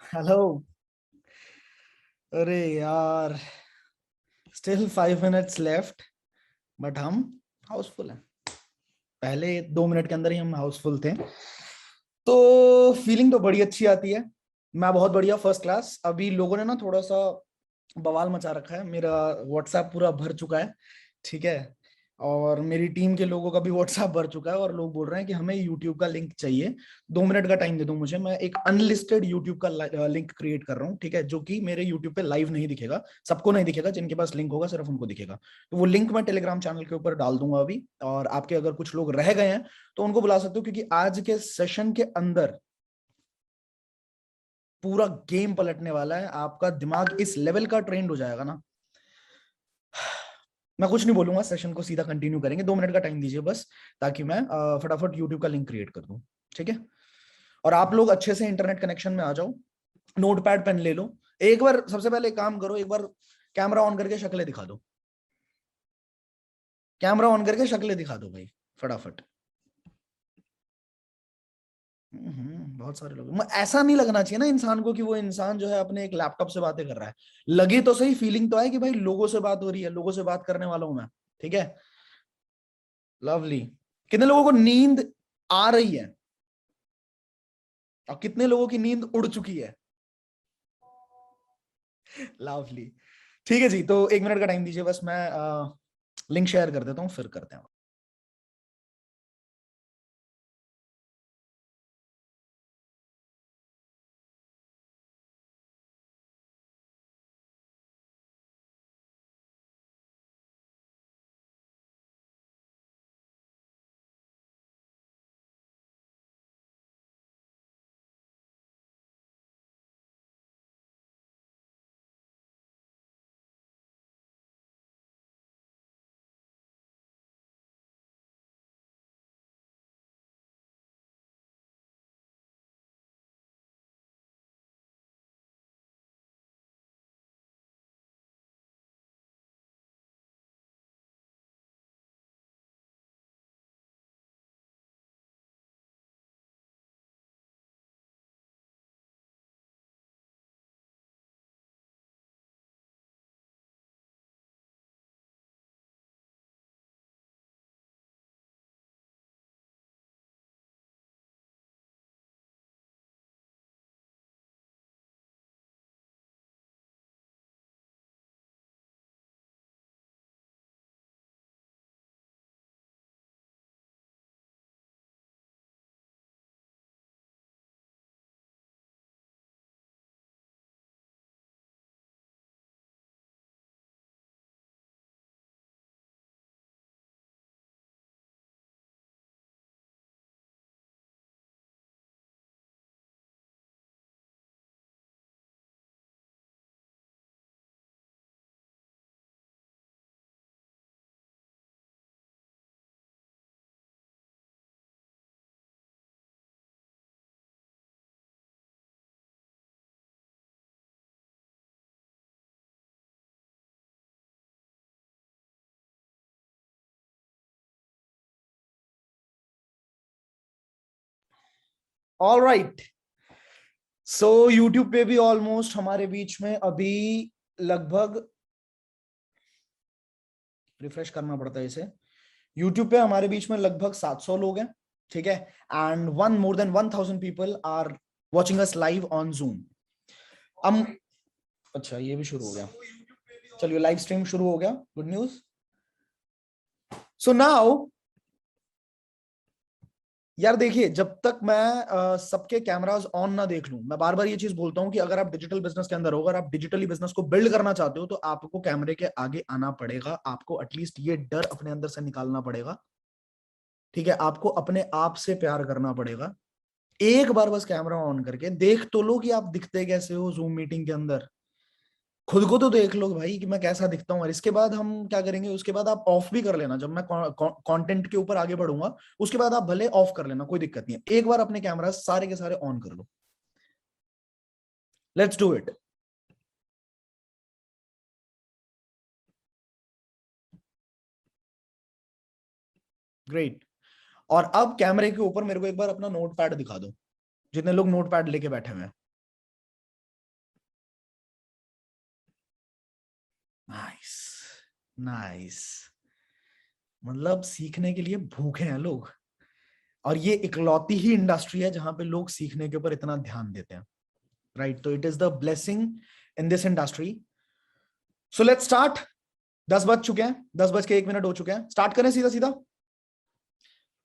Hello. अरे यार, still 5 minutes left, but हम हाउसफुल हैं। पहले 2 मिनट के अंदर ही हम हाउसफुल थे। तो फीलिंग तो बड़ी अच्छी आती है। मैं बहुत बढ़िया, फर्स्ट क्लास। अभी लोगों ने ना थोड़ा सा बवाल मचा रखा है, मेरा व्हाट्सएप पूरा भर चुका है। ठीक है। और मेरी टीम के लोगों का भी व्हाट्सएप भर चुका है, और लोग बोल रहे हैं कि हमें यूट्यूब का लिंक चाहिए। 2 मिनट का टाइम दे दो मुझे, मैं एक अनलिस्टेड यूट्यूब का लिंक क्रिएट कर रहा हूँ। ठीक है, जो कि मेरे यूट्यूब पे लाइव नहीं दिखेगा, सबको नहीं दिखेगा, जिनके पास लिंक होगा सिर्फ उनको दिखेगा। तो वो लिंक मैं टेलीग्राम चैनल के ऊपर डाल दूंगा अभी। और आपके अगर कुछ लोग रह गए हैं तो उनको बुला सकते हो, क्योंकि आज के सेशन के अंदर पूरा गेम पलटने वाला है। आपका दिमाग इस लेवल का ट्रेंड हो जाएगा ना। मैं कुछ नहीं बोलूंगा, सेशन को सीधा कंटिन्यू करेंगे। 2 मिनट का टाइम दीजिए बस, ताकि मैं फटाफट यूट्यूब का लिंक क्रिएट कर दूं। ठीक है। और आप लोग अच्छे से इंटरनेट कनेक्शन में आ जाओ, नोट पैड पेन ले लो। एक बार सबसे पहले एक काम करो, एक बार कैमरा ऑन करके शक्लें दिखा दो। कैमरा ऑन करके शक्लें दिखा दो भाई, फटाफट। बहुत सारे लोग। ऐसा नहीं लगना चाहिए ना इंसान को कि वो इंसान जो है अपने एक लैपटॉप से बातें कर रहा है। लगे तो सही, फीलिंग तो आए कि भाई लोगों से बात हो रही है, लोगों से बात करने वाला हूं मैं। ठीक है। लवली। कितने लोगों को नींद आ रही है और कितने लोगों की नींद उड़ चुकी है? लवली। ठीक है जी, तो 1 मिनट का टाइम दीजिए बस, मैं लिंक शेयर कर देता हूँ, फिर करते हैं। All right. सो यूट्यूब पे भी ऑलमोस्ट हमारे बीच में अभी लगभग, रिफ्रेश करना पड़ता है इसे, यूट्यूब पे हमारे बीच में लगभग 700 लोग हैं। ठीक है। And one more than 1000 people are watching us live on Zoom. हम, अच्छा ये भी शुरू हो गया। चलिए, लाइव स्ट्रीम शुरू हो गया, गुड न्यूज। सो नाउ, यार देखिए, जब तक मैं सबके कैमरास ऑन ना देख लूं, मैं बार बार ये चीज बोलता हूं कि अगर आप डिजिटल बिजनेस के अंदर हो, अगर आप डिजिटली बिजनेस को बिल्ड करना चाहते हो, तो आपको कैमरे के आगे आना पड़ेगा। आपको एटलीस्ट ये डर अपने अंदर से निकालना पड़ेगा। ठीक है, आपको अपने आप से प्यार करना पड़ेगा। एक बार बस कैमरा ऑन करके देख तो लो कि आप दिखते कैसे हो जूम मीटिंग के अंदर। खुद को तो देख लो भाई कि मैं कैसा दिखता हूँ। और इसके बाद हम क्या करेंगे, उसके बाद आप ऑफ भी कर लेना। जब मैं कंटेंट के ऊपर आगे बढ़ूंगा, उसके बाद आप भले ऑफ कर लेना, कोई दिक्कत नहीं है। एक बार अपने कैमरा सारे के सारे ऑन कर लो। Let's do it. ग्रेट। और अब कैमरे के ऊपर मेरे को एक बार अपना नोट पैड दिखा दो, जितने लोग नोट पैड लेके बैठे हुए हैं। Nice, nice. मतलब सीखने के लिए भूखे हैं लोग, और ये इकलौती ही इंडस्ट्री है जहां पे लोग सीखने के ऊपर इतना ध्यान देते हैं, राइट? तो it is the blessing in this industry. So let's start. 10 बज चुके हैं, 10 बज के 1 मिनट हो चुके हैं। स्टार्ट करें सीधा सीधा।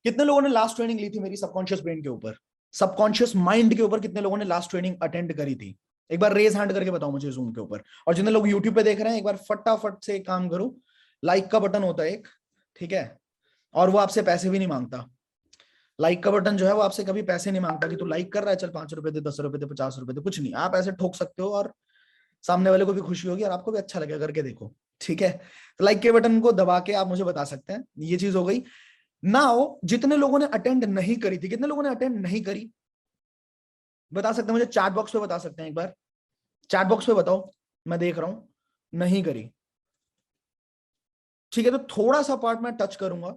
कितने लोगों ने लास्ट ट्रेनिंग ली थी मेरी सबकॉन्शियस ब्रेन के ऊपर, सबकॉन्शियस माइंड के ऊपर? कितने लोगों ने लास्ट ट्रेनिंग अटेंड करी थी? एक बार रेज हैंड करके बताओ मुझे जूम के ऊपर। और जितने लोग यूट्यूब पे देख रहे हैं, एक बार फटाफट से एक काम करो, लाइक का बटन होता है एक, ठीक है? और वो आपसे पैसे भी नहीं मांगता। लाइक का बटन जो है वो आपसे कभी पैसे नहीं मांगता कि तू लाइक कर रहा है, चल 5 रुपए दे, 10 रुपए दे, 50 रुपए दे, कुछ नहीं। आप ऐसे ठोक सकते हो और सामने वाले को भी खुशी होगी और आपको भी अच्छा लगेगा करके देखो, ठीक है? तो लाइक के बटन को दबा के आप मुझे बता सकते हैं। ये चीज हो गई। नाउ जितने लोगों ने अटेंड नहीं करी थी, कितने लोगों ने अटेंड नहीं करी बता सकते हैं मुझे? चैट बॉक्स पे बता सकते हैं एक बार, चैट बॉक्स पे बताओ, मैं देख रहा हूं। नहीं करी, ठीक है? तो थोड़ा सा पार्ट मैं टच करूंगा,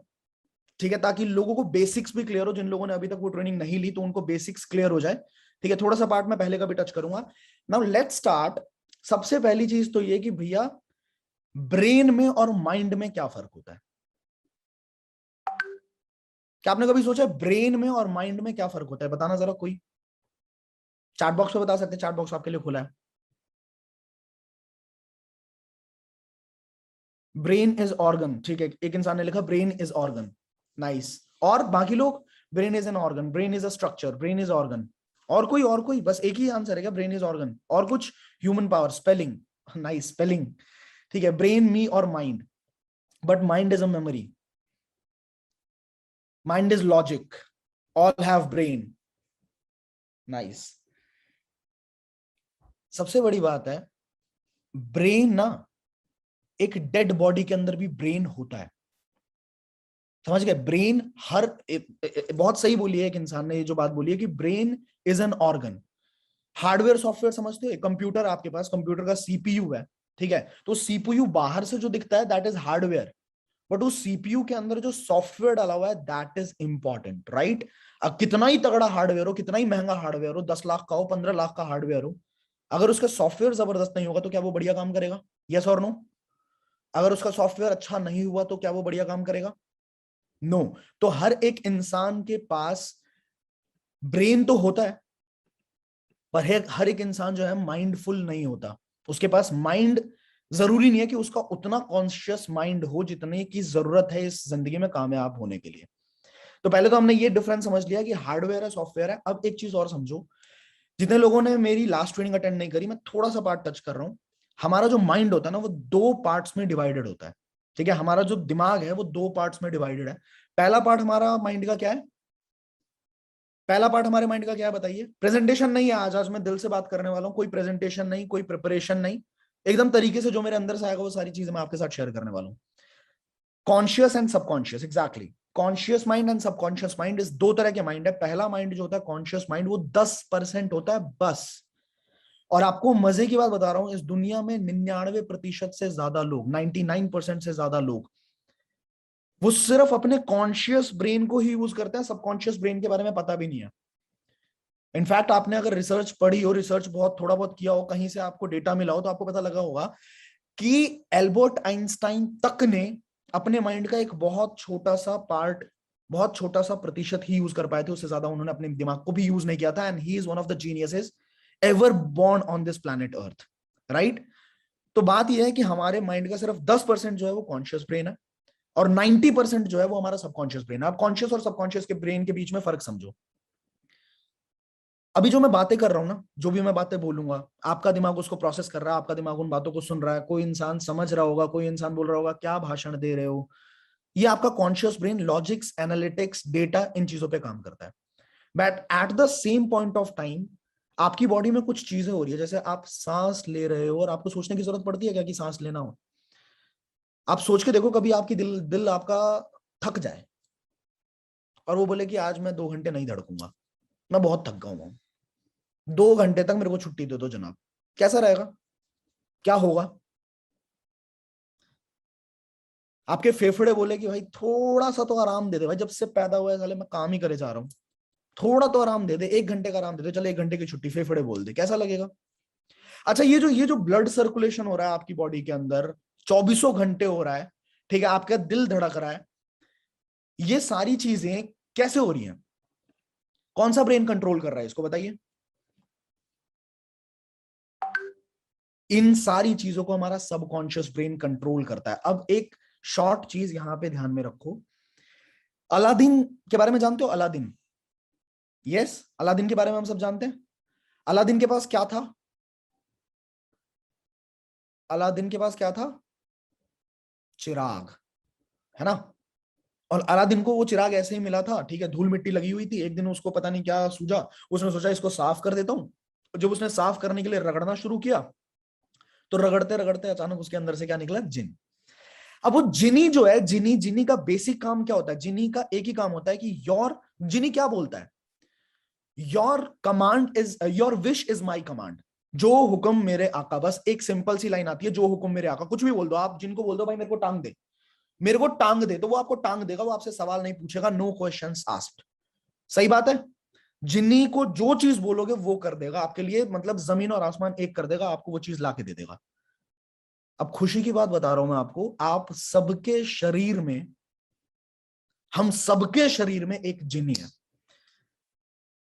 ठीक है, ताकि लोगों को बेसिक्स भी क्लियर हो। जिन लोगों ने अभी तक वो ट्रेनिंग नहीं ली तो उनको बेसिक्स क्लियर हो जाए, ठीक है? थोड़ा सा पार्ट मैं पहले का भी टच करूंगा। Now let's start. सबसे पहली चीज तो ये कि भैया ब्रेन में और माइंड में क्या फर्क होता है? क्या आपने कभी सोचा ब्रेन में और माइंड में क्या फर्क होता है? बताना जरा कोई। चैट बॉक्स पे बता सकते हैं, चैट बॉक्स आपके लिए खुला है। ब्रेन इज ऑर्गन, ठीक है, एक इंसान ने लिखा ब्रेन इज ऑर्गन, नाइस। और बाकी लोग? Brain is an organ, brain is a structure, brain is organ. और कोई? और कोई? बस एक ही आंसर है क्या? Brain is organ. और कुछ? Human power, spelling, nice, spelling, ठीक है। ब्रेन, मी और mind, but mind is a memory, mind is logic, all have brain, nice. सबसे बड़ी बात है, ब्रेन ना, एक डेड बॉडी के अंदर भी ब्रेन होता है, समझ गए? ब्रेन हर बहुत सही बोली है एक इंसान ने, ये जो बात बोली है कि brain is an organ. Hardware software समझते हो? कंप्यूटर, आपके पास कंप्यूटर का सीपीयू है, ठीक है? तो सीपीयू बाहर से जो दिखता है दैट इज हार्डवेयर, बट उस सीपीयू के अंदर जो सॉफ्टवेयर डाला हुआ है दैट इज इंपॉर्टेंट, राइट? अब कितना ही तगड़ा हार्डवेयर हो, कितना ही महंगा हार्डवेयर हो, 10 लाख का हो, 15 लाख का हार्डवेयर हो, अगर उसका सॉफ्टवेयर जबरदस्त नहीं होगा तो क्या वो बढ़िया काम करेगा? यस और नो? अगर उसका सॉफ्टवेयर अच्छा नहीं हुआ तो क्या वो बढ़िया काम करेगा? नो। तो हर एक इंसान के पास ब्रेन तो होता है, पर हर एक इंसान जो है माइंडफुल नहीं होता। उसके पास माइंड, जरूरी नहीं है कि उसका उतना कॉन्शियस माइंड हो जितने की जरूरत है इस जिंदगी में कामयाब होने के लिए। तो पहले तो हमने ये डिफरेंस समझ लिया कि हार्डवेयर है, सॉफ्टवेयर है। अब एक चीज और समझो, जितने लोगों ने मेरी लास्ट ट्रेनिंग अटेंड नहीं करी, मैं थोड़ा सा पार्ट टच कर रहा हूं। हमारा जो माइंड होता है ना, वो दो पार्ट्स में डिवाइडेड होता है, ठीक है? हमारा जो दिमाग है वो दो पार्ट्स में डिवाइडेड है। पहला पार्ट हमारा माइंड का क्या है? पहला पार्ट हमारे माइंड का क्या है बताइए? प्रेजेंटेशन नहीं है आज, आज मैं दिल से बात करने वाला हूं, कोई प्रेजेंटेशन नहीं, कोई प्रिपरेशन नहीं, एकदम तरीके से जो मेरे अंदर से आएगा वो सारी चीजें मैं आपके साथ शेयर करने वाला हूं। Conscious and subconscious, exactly. Conscious mind and subconscious mind, इस दो तरह के माइंड है। पहला माइंड जो होता है कॉन्शियस माइंड, वो 10% होता है बस। और आपको मजे की बात बता रहा हूं, इस दुनिया में 99% से ज्यादा लोग, 99% से ज्यादा लोग, वो सिर्फ अपने कॉन्शियस ब्रेन को ही यूज करते हैं, सबकॉन्शियस ब्रेन के बारे में पता भी नहीं है। इनफैक्ट आपने अगर रिसर्च पढ़ी हो, रिसर्च बहुत थोड़ा बहुत किया हो, कहीं से आपको डेटा मिला हो, तो आपको पता लगा होगा कि एल्बर्ट आइंस्टाइन तक ने अपने माइंड का एक बहुत छोटा सा पार्ट, बहुत छोटा सा प्रतिशत ही यूज कर पाए थे, उससे ज्यादा उन्होंने अपने दिमाग को भी यूज नहीं किया था। And he is one of the geniuses ever born on this planet earth, right? तो बात यह है कि हमारे माइंड का सिर्फ 10% जो है वो कॉन्शियस ब्रेन है, और 90% जो है वो हमारा सबकॉन्शियस ब्रेन है। आप कॉन्शियस और सबकॉन्शियस के ब्रेन के बीच में फर्क समझो। अभी जो मैं बातें कर रहा हूं ना, जो भी मैं बातें बोलूंगा, आपका दिमाग उसको प्रोसेस कर रहा है, आपका दिमाग उन बातों को सुन रहा है। कोई इंसान समझ रहा होगा, कोई इंसान बोल रहा होगा क्या भाषण दे रहे हो। ये आपका conscious brain logics, analytics, data, इन चीजों पे काम करता है। But at the same point of time आपकी बॉडी में कुछ चीजें हो रही है, जैसे आप सांस ले रहे हो और आपको सोचने की जरूरत पड़ती है क्या कि सांस लेना हो? आप सोच के देखो, कभी आपकी दिल दिल आपका थक जाए और वो बोले कि आज मैं 2 घंटे नहीं धड़कूंगा, मैं बहुत थक गया हूं, 2 घंटे तक मेरे को छुट्टी दे दो जनाब, कैसा रहेगा? क्या होगा? आपके फेफड़े बोले कि भाई थोड़ा सा तो आराम दे दे, भाई जब से पैदा हुआ है साले मैं काम ही करे जा रहा हूँ, थोड़ा तो आराम दे दे, 1 घंटे का आराम दे दे, चलो 1 घंटे की छुट्टी, फेफड़े बोल दे, कैसा लगेगा? अच्छा, ये जो ब्लड सर्कुलेशन हो रहा है आपकी बॉडी के अंदर, 24 घंटे हो रहा है, ठीक है, आपका दिल धड़क रहा है, ये सारी चीजें कैसे हो रही हैं? कौन सा ब्रेन कंट्रोल कर रहा है इसको बताइए? इन सारी चीजों को हमारा सबकॉन्शियस ब्रेन कंट्रोल करता है। अब एक शॉर्ट चीज यहां पे ध्यान में रखो, अलादीन के बारे में जानते हो? अलादीन, यस, अलादीन के बारे में हम सब जानते हैं। अलादीन के पास क्या था? अलादीन के पास क्या था? चिराग, है ना? और अलादीन को वो चिराग ऐसे ही मिला था, ठीक है, धूल मिट्टी लगी हुई थी, एक दिन उसको पता नहीं क्या सूझा, उसने सोचा इसको साफ कर देता हूं। जब उसने साफ करने के लिए रगड़ना शुरू किया, तो रगड़ते रगड़ते अचानक उसके अंदर से क्या निकला? जिन। अब वो जिनी जो है, जिनी, जिनी का बेसिक काम क्या होता है? जिनी का एक ही काम होता है कि योर, जिनी क्या बोलता है? Your command is, your wish is my command. जो हुक्म मेरे आका, बस एक सिंपल सी लाइन आती है, जो हुक्म मेरे आका। कुछ भी बोल दो आप, जिनको बोल दो भाई मेरे को टांग दे, मेरे को टांग दे, तो वो आपको टांग देगा, वो आपसे सवाल नहीं पूछेगा, नो क्वेश्चंस आस्क्ड। सही बात है? जिन्नी को जो चीज बोलोगे वो कर देगा आपके लिए, मतलब जमीन और आसमान एक कर देगा, आपको वो चीज लाके दे देगा। अब खुशी की बात बता रहा हूं मैं आपको, आप सबके शरीर में, हम सबके शरीर में एक जिनी है।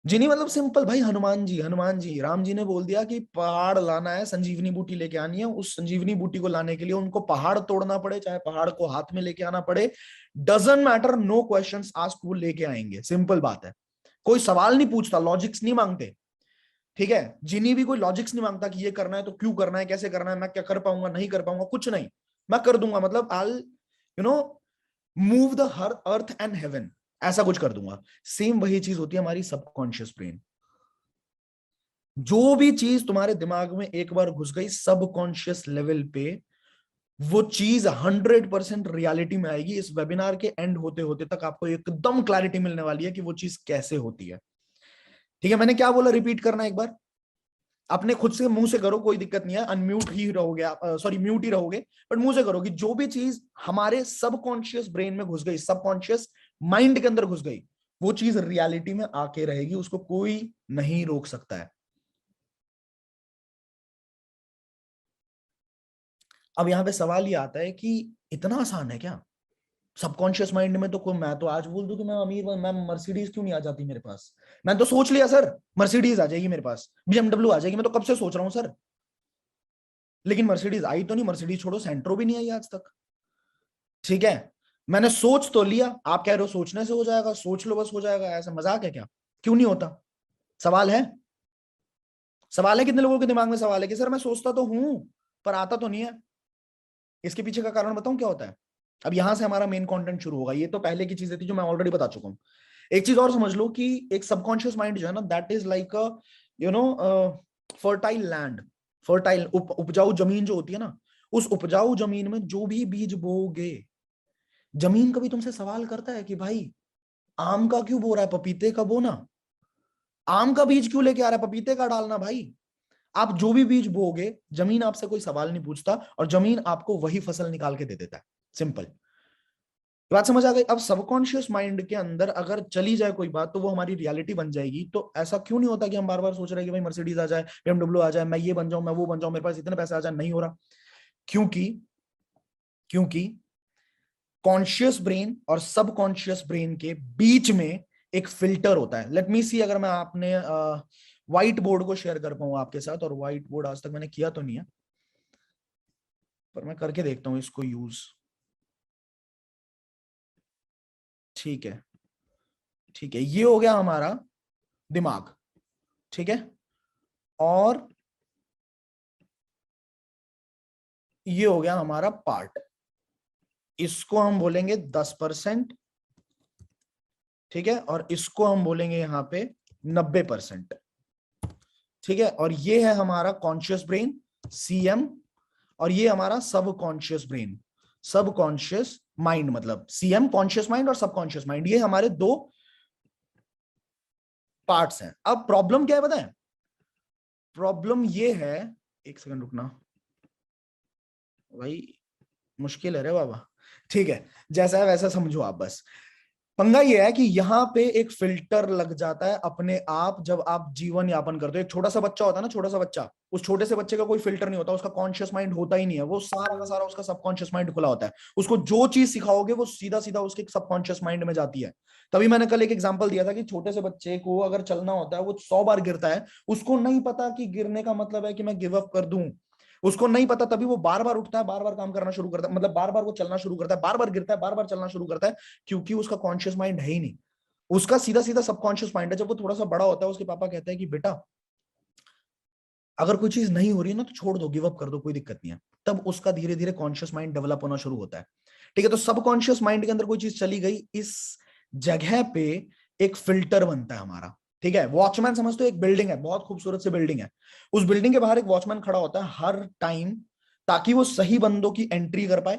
जिनी मतलब सिंपल भाई, हनुमान जी, हनुमान जी, राम जी ने बोल दिया कि पहाड़ लाना है, संजीवनी बूटी लेके आनी है, उस संजीवनी बूटी को लाने के लिए उनको पहाड़ तोड़ना पड़े, चाहे पहाड़ को हाथ में लेके आना पड़े, doesn't matter, no questions asked, वो लेके आएंगे। सिंपल बात है, कोई सवाल नहीं पूछता, लॉजिक्स नहीं मांगते, ठीक है? जिनी भी कोई लॉजिक्स नहीं मांगता कि ये करना है तो क्यों करना है, कैसे करना है, मैं क्या कर पाऊंगा, नहीं कर पाऊंगा, कुछ नहीं, मैं कर दूंगा, मतलब I, you know, move the her earth and heaven, ऐसा कुछ कर दूंगा। सेम वही चीज होती है हमारी सबकॉन्शियस ब्रेन। जो भी चीज तुम्हारे दिमाग में एक बार घुस गई सबकॉन्शियस लेवल पे, वो चीज 100% रियलिटी में आएगी। इस वेबिनार के एंड होते होते तक आपको एकदम क्लैरिटी मिलने वाली है कि वो चीज कैसे होती है। ठीक है, मैंने क्या बोला, रिपीट करना एक बार, अपने खुद से मुंह से करो, कोई दिक्कत नहीं है, अनम्यूट ही रहोगे आप, सॉरी म्यूट ही रहोगे, बट मुंह से करो कि जो भी चीज हमारे सबकॉन्शियस ब्रेन में घुस गई, सबकॉन्शियस माइंड के अंदर घुस गई, वो चीज रियलिटी में आके रहेगी, उसको कोई नहीं रोक सकता है। अब यहां पे सवाल ये आता है कि इतना आसान है क्या सबकॉन्शियस माइंड में? तो कोई, मैं तो आज बोल दूं कि मैं अमीर हूं, मैं मर्सिडीज क्यों नहीं आ जाती मेरे पास? मैंने तो सोच लिया सर, मर्सिडीज आ जाएगी मेरे पास, बीएमडब्ल्यू आ जाएगी, मैं तो कब से सोच रहा हूं सर, लेकिन मर्सिडीज आई तो नहीं। मर्सिडीज छोड़ो, सेंट्रो भी नहीं आई आज तक, ठीक है? मैंने सोच तो लिया, आप कह रहे हो सोचने से हो जाएगा, सोच लो बस हो जाएगा, ऐसा मजाक है क्या? क्यों नहीं होता? सवाल है, सवाल है, कितने लोगों के दिमाग में सवाल है कि सर मैं सोचता तो हूं पर आता तो नहीं है। इसके पीछे का कारण बताऊं क्या होता है? अब यहां से हमारा मेन कंटेंट शुरू होगा, ये तो पहले की चीजें थी जो मैं ऑलरेडी बता चुका हूं। एक चीज और समझ लो कि एक सबकॉन्शियस माइंड जो है ना, that is like a, you know, fertile land, fertile उपजाऊ जमीन जो होती है ना, उस उपजाऊ जमीन में जो भी बीज बोओगे, जमीन कभी तुमसे सवाल करता है कि भाई आम का क्यों बो रहा है, पपीते का बोना, आम का बीज क्यों लेके आ रहा है, पपीते का डालना भाई। आप जो भी बीज बोओगे, जमीन आपसे कोई सवाल नहीं पूछता, और जमीन आपको वही फसल निकाल के दे देता है। सिंपल बात समझ आ गई? अब सबकॉन्शियस माइंड के अंदर अगर चली जाए कोई बात, तो वो हमारी रियलिटी बन जाएगी। तो ऐसा क्यों नहीं होता कि हम बार बार सोच रहे हैं कि भाई मर्सिडीज आ जाए, बीएमडब्ल्यू आ जाए, मैं ये बन जाऊं, मैं वो बन जाऊं, मेरे पास इतने पैसे आ जाए? नहीं हो रहा। क्योंकि क्योंकि कॉन्शियस ब्रेन और सबकॉन्शियस ब्रेन के बीच में एक फिल्टर होता है। लेट मी सी, अगर मैं आपने व्हाइट बोर्ड को शेयर कर पाऊं आपके साथ, और व्हाइट बोर्ड आज तक मैंने किया तो नहीं है, पर मैं करके देखता हूं इसको यूज। ठीक है, ठीक है, ये हो गया हमारा दिमाग, ठीक है, और ये हो गया हमारा पार्ट, इसको हम बोलेंगे 10%, ठीक है, और इसको हम बोलेंगे यहां पे 90%, ठीक है। और ये है हमारा कॉन्शियस ब्रेन, सीएम, और ये हमारा सब कॉन्शियस ब्रेन, सब कॉन्शियस माइंड, मतलब सीएम, कॉन्शियस माइंड और सब कॉन्शियस माइंड, ये हमारे दो पार्ट्स हैं। अब प्रॉब्लम क्या है बताएं? प्रॉब्लम ये है, एक सेकंड रुकना भाई, मुश्किल है रे बाबा, ठीक है, जैसा है वैसा समझो आप बस। पंगा ये है कि यहाँ पे एक फिल्टर लग जाता है अपने आप जब आप जीवन यापन करते हो। एक छोटा सा बच्चा होता है ना, छोटा सा बच्चा, उस छोटे से बच्चे का कोई फिल्टर नहीं होता, उसका कॉन्शियस माइंड होता ही नहीं है, वो सारा का सारा उसका सबकॉन्शियस माइंड खुला होता है। उसको जो चीज सिखाओगे वो सीधा सीधा उसके सबकॉन्शियस माइंड में जाती है। तभी मैंने कल एक एग्जांपल दिया था कि छोटे से बच्चे को अगर चलना होता है वो 100 बार गिरता है, उसको नहीं पता कि गिरने का मतलब है कि मैं गिव अप कर दूं, उसको नहीं पता, तभी वो बार बार उठता है, बार बार काम करना शुरू करता है, मतलब बार बार वो चलना शुरू करता है, बार बार गिरता है, बार बार चलना शुरू करता है, क्योंकि उसका कॉन्शियस माइंड है ही नहीं, उसका सीधा सीधा सबकॉन्शियस माइंड है। जब वो थोड़ा सा बड़ा होता है उसके पापा कहते हैं कि बेटा अगर कोई चीज नहीं हो रही है ना तो छोड़ दो, गिव अप कर दो, कोई दिक्कत नहीं है, तब उसका धीरे धीरे कॉन्शियस माइंड डेवलप होना शुरू होता है। ठीक है, तो सबकॉन्शियस माइंड के अंदर कोई चीज चली गई, इस जगह पे एक फिल्टर बनता है हमारा। ठीक है, वॉचमैन समझते हो, एक बिल्डिंग है, बहुत खूबसूरत सी बिल्डिंग है, उस बिल्डिंग के बाहर एक वॉचमैन खड़ा होता है हर टाइम, ताकि वो सही बंदों की एंट्री कर पाए।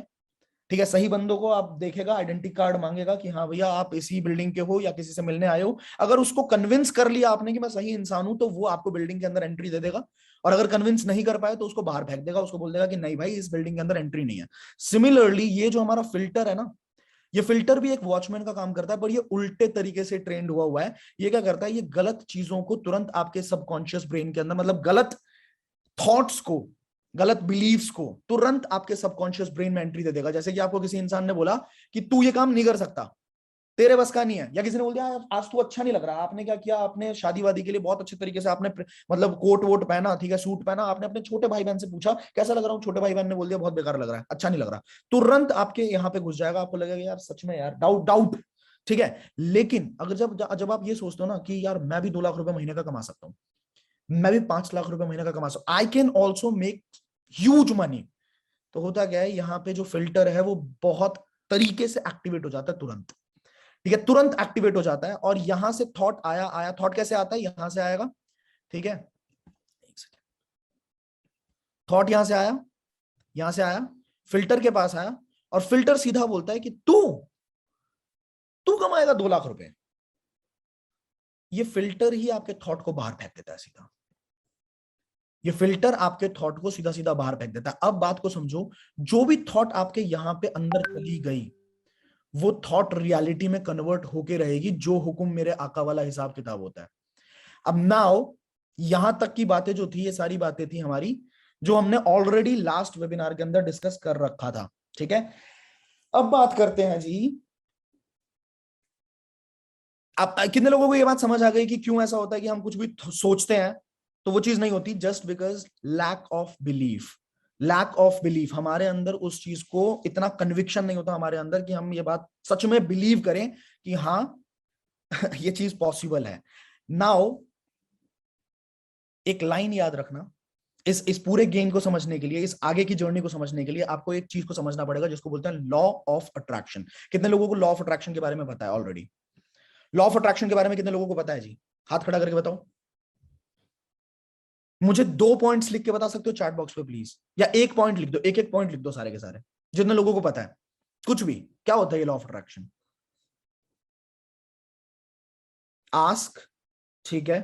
ठीक है, सही बंदों को आप देखेगा, आइडेंटिटी कार्ड मांगेगा कि हाँ भैया आप इसी बिल्डिंग के हो या किसी से मिलने आए हो। अगर उसको कन्विंस कर लिया आपने कि मैं सही इंसान हूं, तो वो आपको बिल्डिंग के अंदर एंट्री दे देगा। और अगर कन्विंस नहीं कर पाए तो उसको बाहर फेंक देगा, उसको बोल देगा कि नहीं भाई इस बिल्डिंग के अंदर एंट्री नहीं है। सिमिलरली ये जो हमारा फिल्टर है ना, ये फिल्टर भी एक वॉचमैन का काम करता है, पर ये उल्टे तरीके से ट्रेंड हुआ हुआ है। ये क्या करता है, ये गलत चीजों को तुरंत आपके सबकॉन्शियस ब्रेन के अंदर, मतलब गलत थॉट्स को, गलत बिलीव्स को तुरंत आपके सबकॉन्शियस ब्रेन में एंट्री दे देगा। जैसे कि आपको किसी इंसान ने बोला कि तू ये काम नहीं कर सकता, तेरे बस का नहीं है, या किसी ने बोल दिया आज तू अच्छा नहीं लग रहा, आपने क्या किया, आपने शादी वादी के लिए बहुत अच्छे तरीके से आपने मतलब कोट वोट पहना, ठीक है, सूट पहना, आपने अपने छोटे भाई बहन से पूछा कैसा लग रहा हूँ, छोटे भाई बहन ने बोल दिया बहुत बेकार लग रहा है, अच्छा नहीं लग रहा, तुरंत आपके यहाँ पे घुस जाएगा, आपको लगेगा यार सच में यार, डाउट डाउट। ठीक है, लेकिन अगर जब जब आप ये सोचते हो ना कि यार मैं भी 2 लाख रुपए महीने का कमा सकता हूँ, मैं भी 5 लाख रुपए महीने का कमा सकता हूँ, I can also make huge money, तो होता क्या है, यहाँ पे जो फिल्टर है वो बहुत तरीके से एक्टिवेट हो जाता है तुरंत। ठीक है, तुरंत एक्टिवेट हो जाता है, और यहां से थॉट आया आया, थॉट कैसे आता है, यहां से आएगा। ठीक है, थॉट यहां से आया, यहां से आया, फिल्टर के पास आया, और फिल्टर सीधा बोलता है कि तू तू कमाएगा 2 लाख रुपए। ये फिल्टर ही आपके थॉट को बाहर फेंक देता है सीधा, ये फिल्टर आपके थॉट को सीधा सीधा बाहर फेंक देता है। अब बात को समझो, जो भी थॉट आपके यहां पे अंदर चली गई, वो थॉट रियलिटी में कन्वर्ट होके रहेगी, जो हुक्म मेरे आका वाला हिसाब किताब होता है। अब नाउ यहां तक की बातें जो थी, ये सारी बातें थी हमारी, जो हमने ऑलरेडी लास्ट वेबिनार के अंदर डिस्कस कर रखा था। ठीक है, अब बात करते हैं जी, अब कितने लोगों को ये बात समझ आ गई कि क्यों ऐसा होता है कि हम कुछ भी सोचते हैं तो वो चीज नहीं होती, just because lack of belief. Lack of belief, हमारे अंदर उस चीज को इतना कन्विक्शन नहीं होता हमारे अंदर कि हम ये बात सच में बिलीव करें कि हाँ ये चीज पॉसिबल है। नाउ एक लाइन याद रखना, इस पूरे गेम को समझने के लिए, इस आगे की जर्नी को समझने के लिए आपको एक चीज को समझना पड़ेगा जिसको बोलते हैं लॉ ऑफ अट्रैक्शन। कितने लोगों को लॉ ऑफ अट्रैक्शन के बारे में पता है ऑलरेडी? लॉ ऑफ अट्रैक्शन के बारे में कितने लोगों को पता है जी? हाथ खड़ा करके बताओ। मुझे 2 पॉइंट्स लिख के बता सकते हो चैट बॉक्स पे प्लीज, या एक पॉइंट लिख दो, एक एक पॉइंट लिख दो सारे के सारे, जितने लोगों को पता है कुछ भी। क्या होता है ये लॉ ऑफ अट्रैक्शन? आस्क, ठीक है,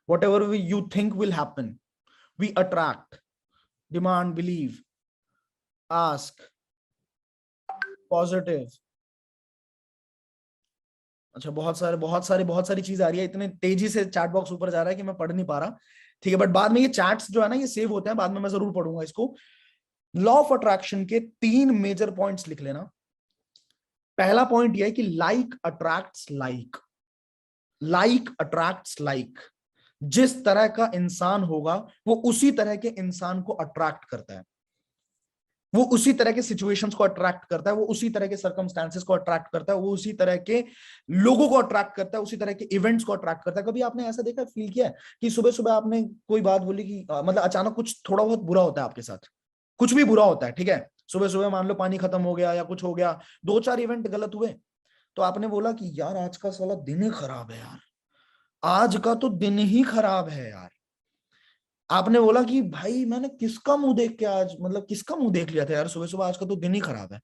whatever you think will happen we attract, demand, believe, ask, positive. अच्छा, बहुत सारी चीज आ रही है, इतने तेजी से चैट बॉक्स ऊपर जा रहा है कि मैं पढ़ नहीं पा रहा। ठीक है, बट बाद में ये चैट्स जो है ना ये सेव होते हैं, बाद में मैं जरूर पढ़ूंगा इसको। लॉ ऑफ अट्रैक्शन के 3 मेजर पॉइंट्स लिख लेना। पहला पॉइंट यह है कि like attracts like, like attracts like. जिस तरह का इंसान होगा वो उसी तरह के इंसान को अट्रैक्ट करता है, वो उसी तरह के सिचुएशंस को अट्रैक्ट करता है, वो उसी तरह के सर्कमस्टांसेस को अट्रैक्ट करता है, वो उसी तरह के लोगों को अट्रैक्ट करता है, उसी तरह के इवेंट्स को अट्रैक्ट करता है। कभी आपने ऐसा देखा, फील किया है कि सुबह सुबह आपने कोई बात बोली कि मतलब अचानक कुछ थोड़ा बहुत बुरा होता है आपके साथ, कुछ भी बुरा होता है, ठीक है, सुबह सुबह मान लो पानी खत्म हो गया या कुछ हो गया, 2-4 इवेंट गलत हुए, तो आपने बोला कि यार आज का साला दिन ही खराब है यार, आज का तो दिन ही खराब है यार। आपने बोला कि भाई मैंने किसका मुंह देख के आज, मतलब किसका मुंह देख लिया था यार, सुबह सुबह आज का तो दिन ही खराब है।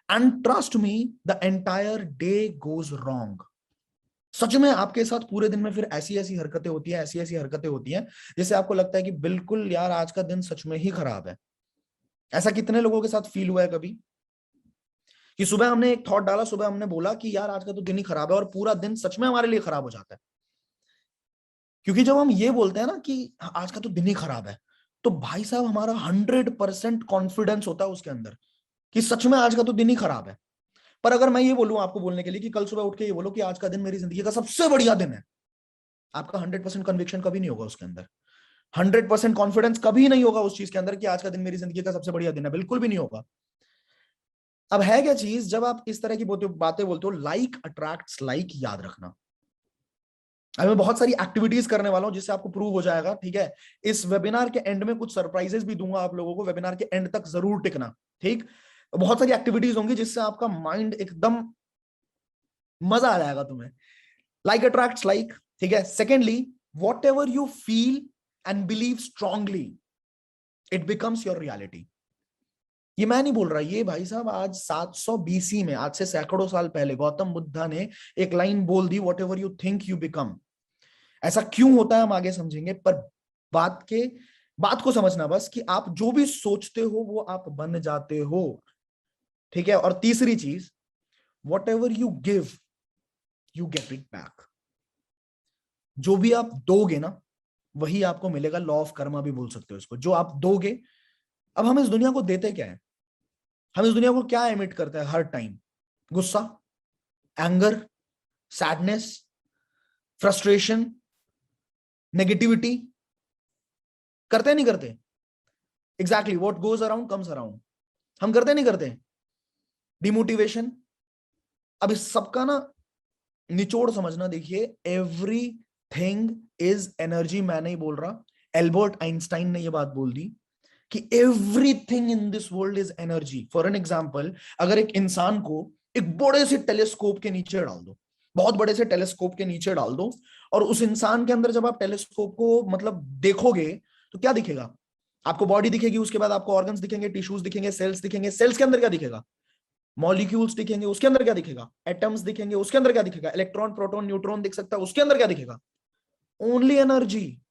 And trust me, the entire day goes wrong. सच में आपके साथ पूरे दिन में फिर ऐसी ऐसी हरकतें होती हैं, ऐसी ऐसी हरकतें होती हैं जिससे आपको लगता है कि बिल्कुल यार आज का दिन सच में ही खराब है। ऐसा कितने लोगों के साथ फील हुआ है कभी? कि सुबह हमने एक थॉट डाला, सुबह हमने बोला कि यार आज का तो दिन ही खराब है, और पूरा दिन सच में हमारे लिए खराब हो जाता है। क्योंकि जब हम ये बोलते हैं ना कि आज का तो दिन ही खराब है, तो भाई साहब हमारा 100% कॉन्फिडेंस होता है उसके अंदर कि सच में आज का तो दिन ही खराब है। पर अगर मैं ये बोलूं आपको बोलने के लिए कि कल सुबह उठ के ये बोलो कि आज का दिन मेरी जिंदगी का सबसे बढ़िया दिन है, आपका 100% कन्विक्शन कभी नहीं होगा उसके अंदर, 100% कॉन्फिडेंस कभी नहीं होगा उस चीज के अंदर कि आज का दिन मेरी जिंदगी का सबसे बढ़िया दिन है, बिल्कुल भी नहीं होगा। अब है क्या चीज, जब आप इस तरह की बातें बोलते हो, लाइक अट्रैक्ट्स लाइक, याद रखना। अब मैं बहुत सारी एक्टिविटीज करने वाला हूं जिससे आपको प्रूव हो जाएगा, ठीक है। इस वेबिनार के एंड में कुछ सरप्राइजेस भी दूंगा आप लोगों को, वेबिनार के एंड तक जरूर टिकना, ठीक। बहुत सारी एक्टिविटीज होंगी जिससे आपका माइंड एकदम मजा आ जाएगा तुम्हें। लाइक अट्रैक्ट्स लाइक, ठीक है। Secondly, what ever you feel and believe strongly, it becomes your reality. ये मैं नहीं बोल रहा, ये भाई साहब आज 700 बीसी में, आज से सैकड़ों साल पहले गौतम बुद्धा ने एक लाइन बोल दी, whatever you think you become. ऐसा क्यों होता है हम आगे समझेंगे, पर बात को समझना बस कि आप जो भी सोचते हो वो आप बन जाते हो, ठीक है। और तीसरी चीज, what ever you give you get it back. जो भी आप दोगे ना वही आपको मिलेगा, लॉ ऑफ कर्मा भी बोल सकते हो इसको, जो आप दोगे। अब हम इस दुनिया को देते क्या है, हम इस दुनिया को क्या एमिट करते हैं हर टाइम? गुस्सा, एंगर, सैडनेस, फ्रस्ट्रेशन, नेगेटिविटी, करते नहीं करते? Exactly, what goes around comes around. हम करते नहीं करते? डिमोटिवेशन। अब इस सबका ना निचोड़ समझना, देखिए, एवरी थिंग इज एनर्जी। मैं नहीं बोल रहा, एल्बर्ट आइंस्टाइन ने यह बात बोल दी कि everything in this world is energy. For an example, अगर एक इंसान को एक बड़े से टेलीस्कोप के नीचे डाल दो, बहुत बड़े से टेलीस्कोप के नीचे डाल दो, और उस इंसान के अंदर जब आप टेलीस्कोप को मतलब देखोगे तो क्या दिखेगा? आपको बॉडी दिखेगी, उसके बाद आपको ऑर्गन्स दिखेंगे, टिश्यूज दिखेंगे, सेल्स दिखेंगे। सेल्स के अंदर क्या दिखेगा? मॉलिक्यूल्स दिखेंगे, उसके अंदर क्या दिखेगा? एटम्स दिखेंगे, उसके अंदर क्या दिखेगा? इलेक्ट्रॉन, प्रोटॉन, न्यूट्रॉन दिख सकता है, उसके अंदर क्या दिखेगा? ओनली एनर्जी,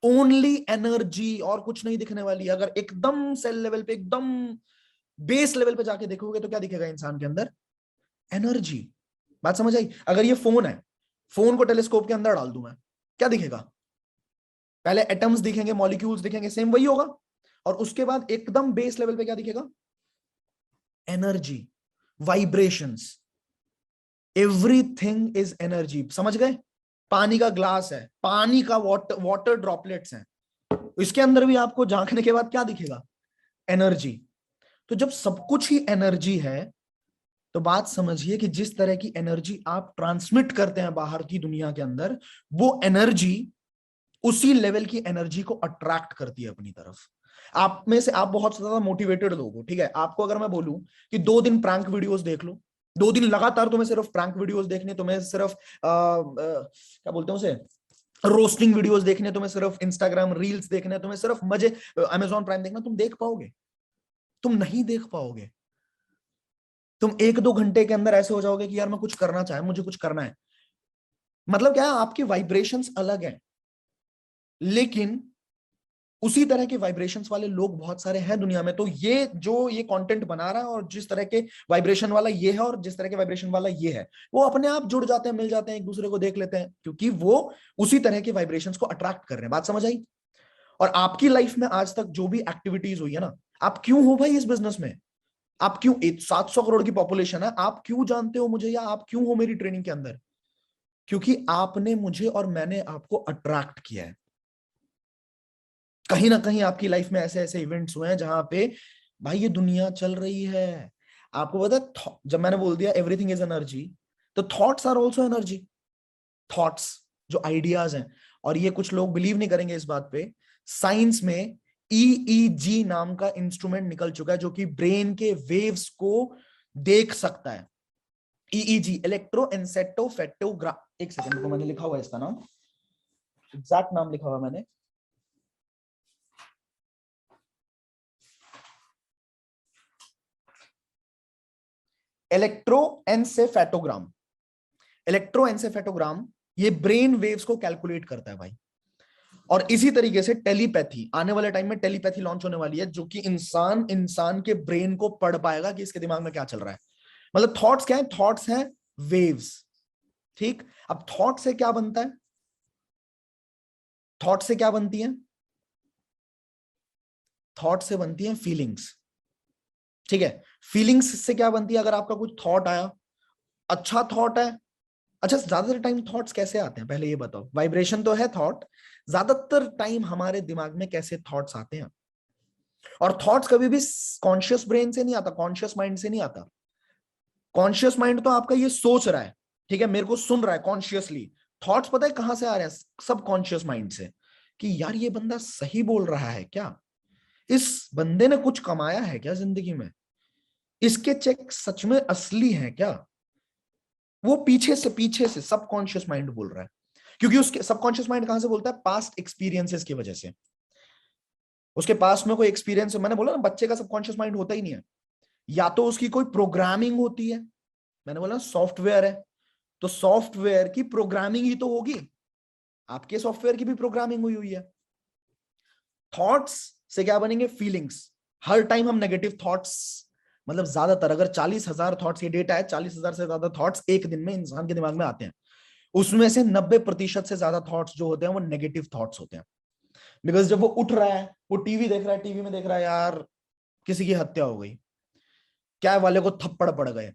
ओनली एनर्जी, और कुछ नहीं दिखने वाली। अगर एकदम सेल लेवल पे, एकदम बेस लेवल पे जाके देखोगे तो क्या दिखेगा इंसान के अंदर? एनर्जी। बात समझ आई? अगर ये फोन है, फोन को टेलीस्कोप के अंदर डाल दूं मैं, क्या दिखेगा? पहले एटम्स दिखेंगे, मॉलिक्यूल्स दिखेंगे, सेम वही होगा, और उसके बाद एकदम बेस लेवल पे क्या दिखेगा? Energy, vibrations. Everything is energy, समझ गए? पानी का ग्लास है, पानी का वाटर ड्रॉपलेट्स हैं, इसके अंदर भी आपको झांकने के बाद क्या दिखेगा? एनर्जी। तो जब सब कुछ ही एनर्जी है, तो बात समझिए कि जिस तरह की एनर्जी आप ट्रांसमिट करते हैं बाहर की दुनिया के अंदर, वो एनर्जी उसी लेवल की एनर्जी को अट्रैक्ट करती है अपनी तरफ। आप में से आप बहुत ज्यादा मोटिवेटेड लोग हो, ठीक है। आपको अगर मैं बोलूं कि 2 दिन प्रैंक वीडियोस देख लो, 2 दिन लगातार तुम्हें सिर्फ प्रैंक वीडियोस देखने, तुम्हें सिर्फ क्या बोलते हैं उसे, रोस्टिंग वीडियोस देखने, तुम्हें सिर्फ इंस्टाग्राम रील्स देखने, तुम्हें सिर्फ मजे, अमेजॉन प्राइम देखना, तुम देख पाओगे? तुम नहीं देख पाओगे। तुम 1-2 घंटे के अंदर ऐसे हो जाओगे कि यार मैं कुछ करना चाहे, मुझे कुछ करना है। मतलब क्या है, आपके वाइब्रेशंस अलग हैं, लेकिन उसी तरह के वाइब्रेशंस वाले लोग बहुत सारे हैं दुनिया में। तो ये जो ये कंटेंट बना रहा है, और जिस तरह के वाइब्रेशन वाला ये है, और जिस तरह के वाइब्रेशन वाला ये है, वो अपने आप जुड़ जाते हैं, मिल जाते हैं, एक दूसरे को देख लेते हैं, क्योंकि वो उसी तरह के वाइब्रेशंस को अट्रैक्ट कर रहे हैं। बात समझ आई? और आपकी लाइफ में आज तक जो भी एक्टिविटीज हुई है ना, आप क्यों हो भाई इस बिजनेस में? आप क्यों, 700 करोड़ की पॉपुलेशन है, आप क्यों जानते हो मुझे, या आप क्यों हो मेरी ट्रेनिंग के अंदर? क्योंकि आपने मुझे और मैंने आपको अट्रैक्ट किया है। कहीं ना कहीं आपकी लाइफ में ऐसे ऐसे इवेंट्स हुए हैं जहां पे भाई ये दुनिया चल रही है। आपको पता है, जब मैंने बोल दिया एवरीथिंग इज एनर्जी, तो thoughts are also energy. Thoughts, जो आइडियाज हैं, और ये कुछ लोग बिलीव नहीं करेंगे इस बात पे, साइंस में ईईजी नाम का इंस्ट्रूमेंट निकल चुका है जो कि ब्रेन के वेव्स को देख सकता है। EEG, electroencephalograph. एक सेकंड को, मैंने लिखा हुआ है इसका नाम, एग्जैक्ट नाम लिखा हुआ मैंने, इलेक्ट्रोएन्सेफेटोग्राम। इलेक्ट्रोएन्सेफेटोग्राम ये ब्रेन वेव्स को कैलकुलेट करता है भाई। और इसी तरीके से टेलीपैथी, आने वाले टाइम में टेलीपैथी लॉन्च होने वाली है, जो कि इंसान इंसान के ब्रेन को पढ़ पाएगा कि इसके दिमाग में क्या चल रहा है। मतलब थॉट्स क्या है? थॉट्स हैं वेव्स। ठीक, अब थॉट से क्या बनता है? थॉट से क्या बनती है? थॉट से बनती है फीलिंग्स। ठीक है, फीलिंग्स से क्या बनती है? अगर आपका कुछ थॉट आया, अच्छा थॉट है। अच्छा, ज्यादातर टाइम थॉट्स कैसे आते हैं पहले ये बताओ? वाइब्रेशन तो है थॉट, ज्यादातर टाइम हमारे दिमाग में कैसे थॉट्स आते हैं? और थॉट्स कभी भी कॉन्शियस ब्रेन से नहीं आता, कॉन्शियस माइंड से नहीं आता। कॉन्शियस माइंड तो आपका ये सोच रहा है, ठीक है, मेरे को सुन रहा है कॉन्शियसली। थॉट्स पता है कहां से आ रहे हैं? सब कॉन्शियस माइंड से, कि यार ये बंदा सही बोल रहा है क्या, इस बंदे ने कुछ कमाया है क्या जिंदगी में, इसके चेक सच में असली है क्या। वो पीछे से सबकॉन्शियस माइंड बोल रहा है, क्योंकि उसके सबकॉन्शियस माइंड कहां से बोलता है? पास्ट एक्सपीरियंसेस की वजह से। उसके पास में कोई एक्सपीरियंस, मैंने बोला ना बच्चे का सबकॉन्शियस माइंड होता ही नहीं है, या तो उसकी कोई प्रोग्रामिंग होती है, मैंने बोला सॉफ्टवेयर है, तो सॉफ्टवेयर की प्रोग्रामिंग ही तो होगी, आपके सॉफ्टवेयर की भी प्रोग्रामिंग हुई हुई है। थॉट्स से क्या बनेंगे? फीलिंग्स। हर टाइम हम नेगेटिव थॉट्स, मतलब ज्यादातर, अगर 40,000 थॉट्स, ये डेटा है, 40,000 से ज्यादा थॉट्स एक दिन में इंसान के दिमाग में आते हैं, उसमें से 90% से ज्यादा थॉट्स जो होते हैं वो नेगेटिव थॉट्स होते हैं। बिकॉज जब वो उठ रहा है, वो टीवी देख रहा है, टीवी में देख रहा है यार किसी की हत्या हो गई, क्या वाले को थप्पड़ पड़ गए,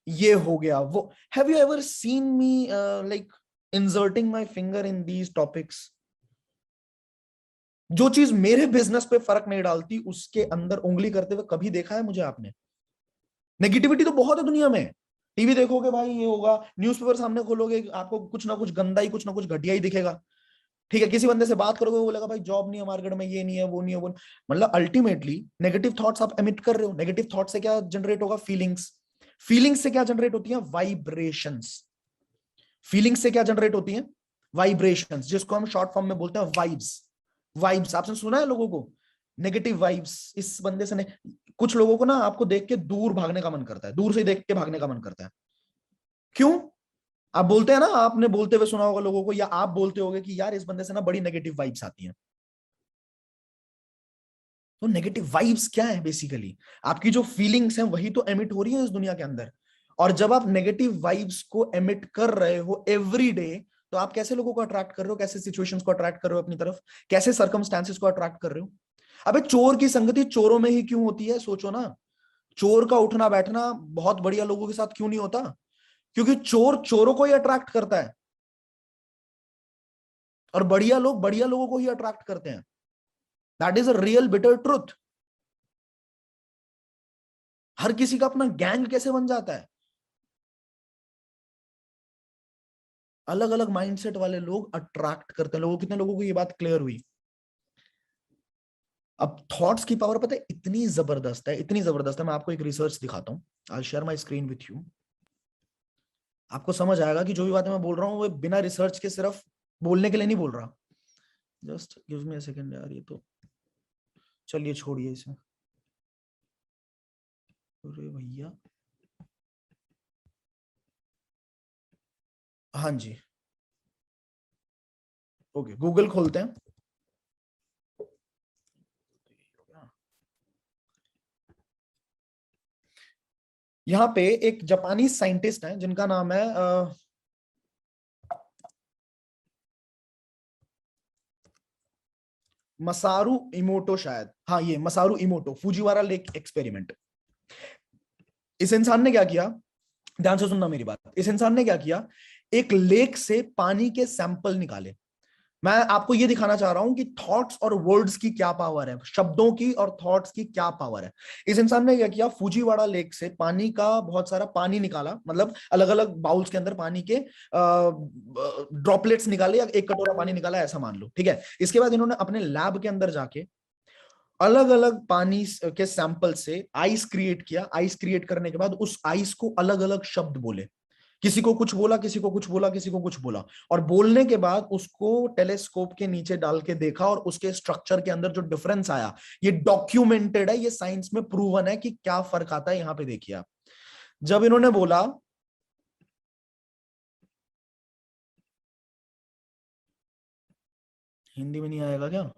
ये हो गया वो। Have you ever seen me like inserting my finger in these topics? जो चीज मेरे बिजनेस पे फर्क नहीं डालती, उसके अंदर उंगली करते हुए कभी देखा है मुझे आपने? नेगेटिविटी तो बहुत है दुनिया में। टीवी देखोगे भाई ये होगा, न्यूज़पेपर सामने खोलोगे आपको कुछ ना कुछ गंदा ही, कुछ ना कुछ घटिया ही दिखेगा। ठीक है, किसी बंदे से बात करोगे वो बोलेगा भाई जॉब नहीं है मार्केट में, ये नहीं है, वो नहीं है, वो नहीं। मतलब अल्टीमेटली नेगेटिव थॉट्स आप एमिट कर रहे हो। नेगेटिव थॉट से क्या जनरेट होगा? फीलिंग्स। फीलिंग्स से क्या जनरेट होती है? वाइब्रेशंस। फीलिंग्स से क्या जनरेट होती है? वाइब्रेशंस, जिसको हम शॉर्ट फॉर्म में बोलते हैं वाइब्स। वाइब्स आपने सुना है लोगों को? नेगेटिव वाइब्स, इस बंदे से नहीं। कुछ लोगों को ना आपको देख के दूर भागने का मन करता है, दूर से देख के भागने का मन करता है। क्यों? आप बोलते हैं ना, आपने बोलते हुए सुना होगा लोगों को, या आप बोलते होगे कि यार इस बंदे से ना बड़ी नेगेटिव वाइब्स आती हैं। तो नेगेटिव वाइब्स क्या है? बेसिकली आपकी जो फीलिंग्स हैं वही तो एमिट हो रही है इस दुनिया के अंदर। और जब आप नेगेटिव वाइब्स को एमिट कर रहे हो एवरी डे, तो आप कैसे लोगों को अट्रैक्ट कर रहे हो? कैसे सिचुएशंस को अट्रैक्ट कर रहे हो अपनी तरफ? कैसे सर्कमस्टांसेस को अट्रैक्ट कर रहे हो? अबे चोर की संगति चोरों में ही क्यों होती है? सोचो ना। चोर का उठना बैठना बहुत बढ़िया लोगों के साथ क्यों नहीं होता? क्योंकि चोर चोरों को ही अट्रैक्ट करता है, और बढ़िया लोग बढ़िया लोगों को ही अट्रैक्ट करते हैं। That is a real bitter truth. हर किसी का अपना गैंग कैसे बन जाता है? अलग अलग माइंडसेट वाले लोग अट्रैक्ट करते हैं लोगों। कितने लोगों को ये बात क्लियर हुई? अब थॉट्स की पावर पता है इतनी जबरदस्त है, इतनी जबरदस्त है। मैं आपको एक रिसर्च दिखाता हूँ, I share my screen with you. आपको समझ आएगा कि जो भी बातें मैं बोल रहा हूँ वो बिना रिसर्च के सिर्फ बोलने के लिए नहीं बोल रहा। Just give me a second यार, ये तो चलिए छोड़िए इसे। अरे भैया, हाँ जी, ओके, गूगल खोलते हैं। यहाँ पे एक जापानी साइंटिस्ट है जिनका नाम है मसारू इमोटो, शायद हाँ ये मसारू इमोटो, फुजीवारा लेक एक्सपेरिमेंट। इस इंसान ने क्या किया, ध्यान से सुनना मेरी बात। इस इंसान ने क्या किया, एक लेक से पानी के सैंपल निकाले। मैं आपको यह दिखाना चाह रहा हूं कि थॉट्स और वर्ड्स की क्या पावर है, शब्दों की और थॉट्स की क्या पावर है। इस इंसान ने क्या किया, फुजीवाड़ा लेक से पानी का बहुत सारा पानी निकाला, मतलब अलग अलग बाउल्स के अंदर पानी के ड्रॉपलेट्स निकाले, या एक कटोरा पानी निकाला ऐसा मान लो, ठीक है। इसके बाद इन्होंने अपने लैब के अंदर जाके अलग अलग पानी के सैंपल से आइस क्रिएट किया। आइस क्रिएट करने के बाद उस आइस को अलग अलग शब्द बोले, किसी को कुछ बोला, किसी को कुछ बोला, किसी को कुछ बोला, और बोलने के बाद उसको टेलीस्कोप के नीचे डाल के देखा, और उसके स्ट्रक्चर के अंदर जो डिफरेंस आया, ये डॉक्यूमेंटेड है, ये साइंस में प्रूवन है कि क्या फर्क आता है। यहां पे देखिए आप, जब इन्होंने बोला, हिंदी में नहीं आएगा क्या?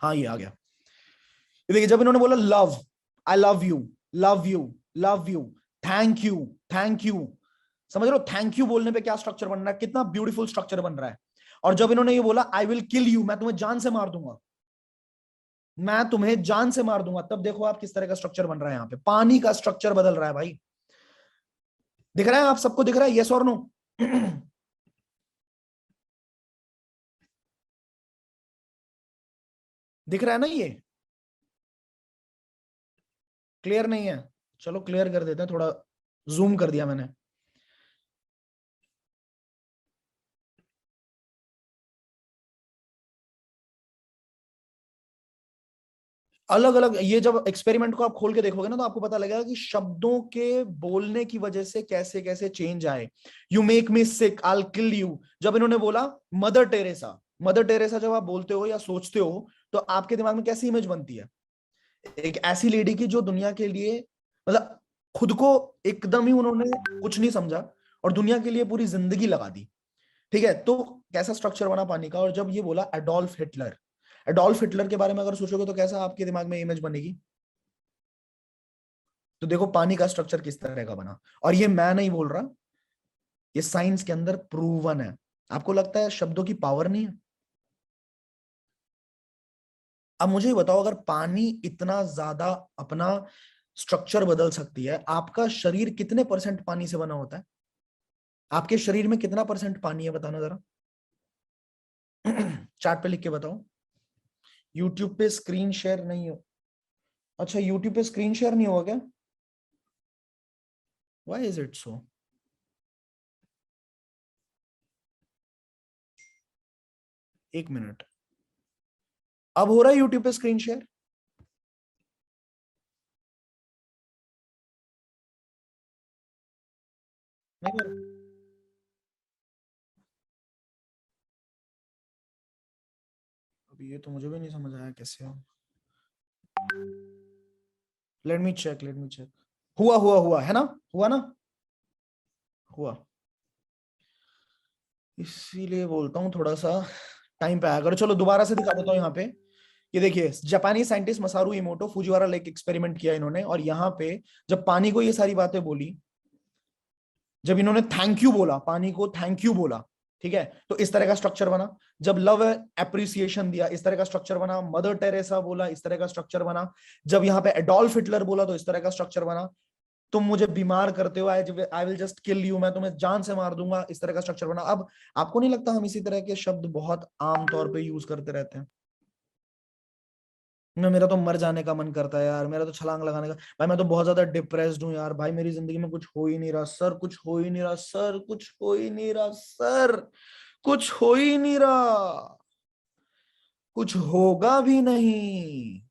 हाँ ये आ गया। ये देखिए, जब इन्होंने बोला love, I love you, love you, love you, thank you, thank you, समझ रहे हो? थैंक यू बोलने पे क्या स्ट्रक्चर बन रहा है, कितना ब्यूटीफुल स्ट्रक्चर बन रहा है। और जब इन्होंने ये बोला आई विल किल यू, मैं तुम्हें जान से मार दूंगा, मैं तुम्हें जान से मार दूंगा, तब देखो आप किस तरह का स्ट्रक्चर बन रहा है। यहाँ पे पानी का स्ट्रक्चर बदल रहा है भाई। दिख रहा है आप सबको? दिख रहा है? यस और नो? दिख रहा है ना? ये क्लियर नहीं है? चलो क्लियर कर देते हैं, थोड़ा जूम कर दिया मैंने। अलग अलग, ये जब एक्सपेरिमेंट को आप खोल के देखोगे ना, तो आपको पता लगेगा कि शब्दों के बोलने की वजह से कैसे कैसे चेंज आए। You make me sick, I kill you, जब इन्होंने बोला मदर टेरेसा, मदर टेरेसा जब आप बोलते हो या सोचते हो तो आपके दिमाग में कैसी इमेज बनती है? एक ऐसी लेडी की जो दुनिया के लिए, मतलब खुद को एकदम ही उन्होंने कुछ नहीं समझा और दुनिया के लिए पूरी जिंदगी लगा दी। ठीक है, तो कैसा स्ट्रक्चर बना पानी का। और जब ये बोला एडोल्फ हिटलर, एडोल्फ हिटलर के बारे में अगर सोचोगे तो कैसा आपके दिमाग में इमेज बनेगी? तो देखो पानी का स्ट्रक्चर किस तरह का बना। और ये मैं नहीं बोल रहा, ये साइंस के अंदर प्रूवन है। आपको लगता है शब्दों की पावर नहीं है? अब मुझे बताओ, अगर पानी इतना ज्यादा अपना स्ट्रक्चर बदल सकती है, आपका शरीर कितने परसेंट पानी से बना होता है? आपके शरीर में कितना परसेंट पानी है, बताना जरा। चार्ट पे लिख के बताओ। यूट्यूब पे स्क्रीन शेयर नहीं हो? अच्छा, यूट्यूब पे स्क्रीन शेयर नहीं होगा क्या? Why is it so? एक मिनट, अब हो रहा है यूट्यूब पे स्क्रीन शेयर? नहीं हो रहा? अभी ये तो मुझे भी नहीं समझ आया कैसे हो। Let me check, let me check. हुआ हुआ हुआ है ना? हुआ ना? हुआ। इसीलिए बोलता हूँ थोड़ा सा टाइम पे आया करो। चलो दोबारा से दिखा देता हूँ यहाँ पे। ये देखिए, जापानी साइंटिस्ट मसारू इमोटो फुजिवारा लेक एक्सपेरिमेंट किया इन्होंने, और यहाँ पे जब पानी को ये सारी बातें बोली, जब इन्होंने थैंक यू बोला, पानी को थैंक यू बोला, ठीक है, तो इस तरह का स्ट्रक्चर बना। जब लव एप्रिसिएशन दिया, इस तरह का स्ट्रक्चर बना। मदर टेरेसा बोला, इस तरह का स्ट्रक्चर बना। जब यहाँ पे एडोल्फ हिटलर बोला तो इस तरह का स्ट्रक्चर बना। तुम मुझे बीमार करते हो, I will just kill you, मैं तुम्हें जान से मार दूंगा, इस तरह का स्ट्रक्चर बना। अब आपको नहीं लगता हम इसी तरह के शब्द बहुत आम तौर पे यूज करते रहते हैं? मैं, मेरा तो मर जाने का मन करता है यार, मेरा तो छलांग लगाने का। भाई मैं तो बहुत ज्यादा डिप्रेस्ड हूँ यार, भाई मेरी जिंदगी में कुछ हो ही नहीं रहा सर, कुछ हो ही नहीं रहा सर, कुछ हो ही नहीं रहा सर, कुछ हो ही नहीं रहा, कुछ होगा भी नहीं,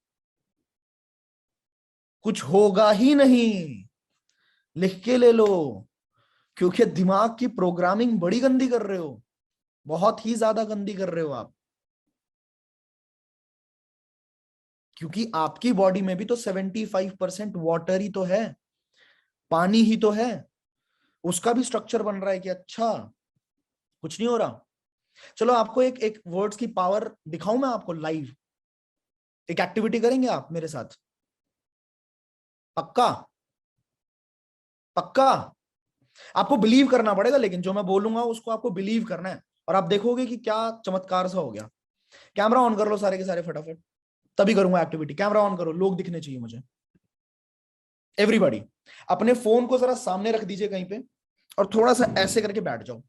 कुछ होगा ही नहीं। लिख के ले लो, क्योंकि दिमाग की प्रोग्रामिंग बड़ी गंदी कर रहे हो, बहुत ही ज्यादा गंदी कर रहे हो आप। क्योंकि आपकी बॉडी में भी तो 75% वाटर ही तो है, पानी ही तो है। उसका भी स्ट्रक्चर बन रहा है कि अच्छा कुछ नहीं हो रहा। चलो आपको एक एक वर्ड्स की पावर दिखाऊं मैं आपको लाइव। एक एक्टिविटी करेंगे आप मेरे साथ? पक्का? पक्का? आपको बिलीव करना पड़ेगा, लेकिन जो मैं बोलूंगा उसको आपको बिलीव करना है, और आप देखोगे कि क्या चमत्कार सा हो गया। कैमरा ऑन कर लो सारे के सारे फटाफट, तभी करूंगा एक्टिविटी। कैमरा ऑन करो, लोग दिखने चाहिए मुझे। एवरीबॉडी अपने फोन को जरा सामने रख दीजिए कहीं पे, और थोड़ा सा ऐसे करके बैठ जाओ।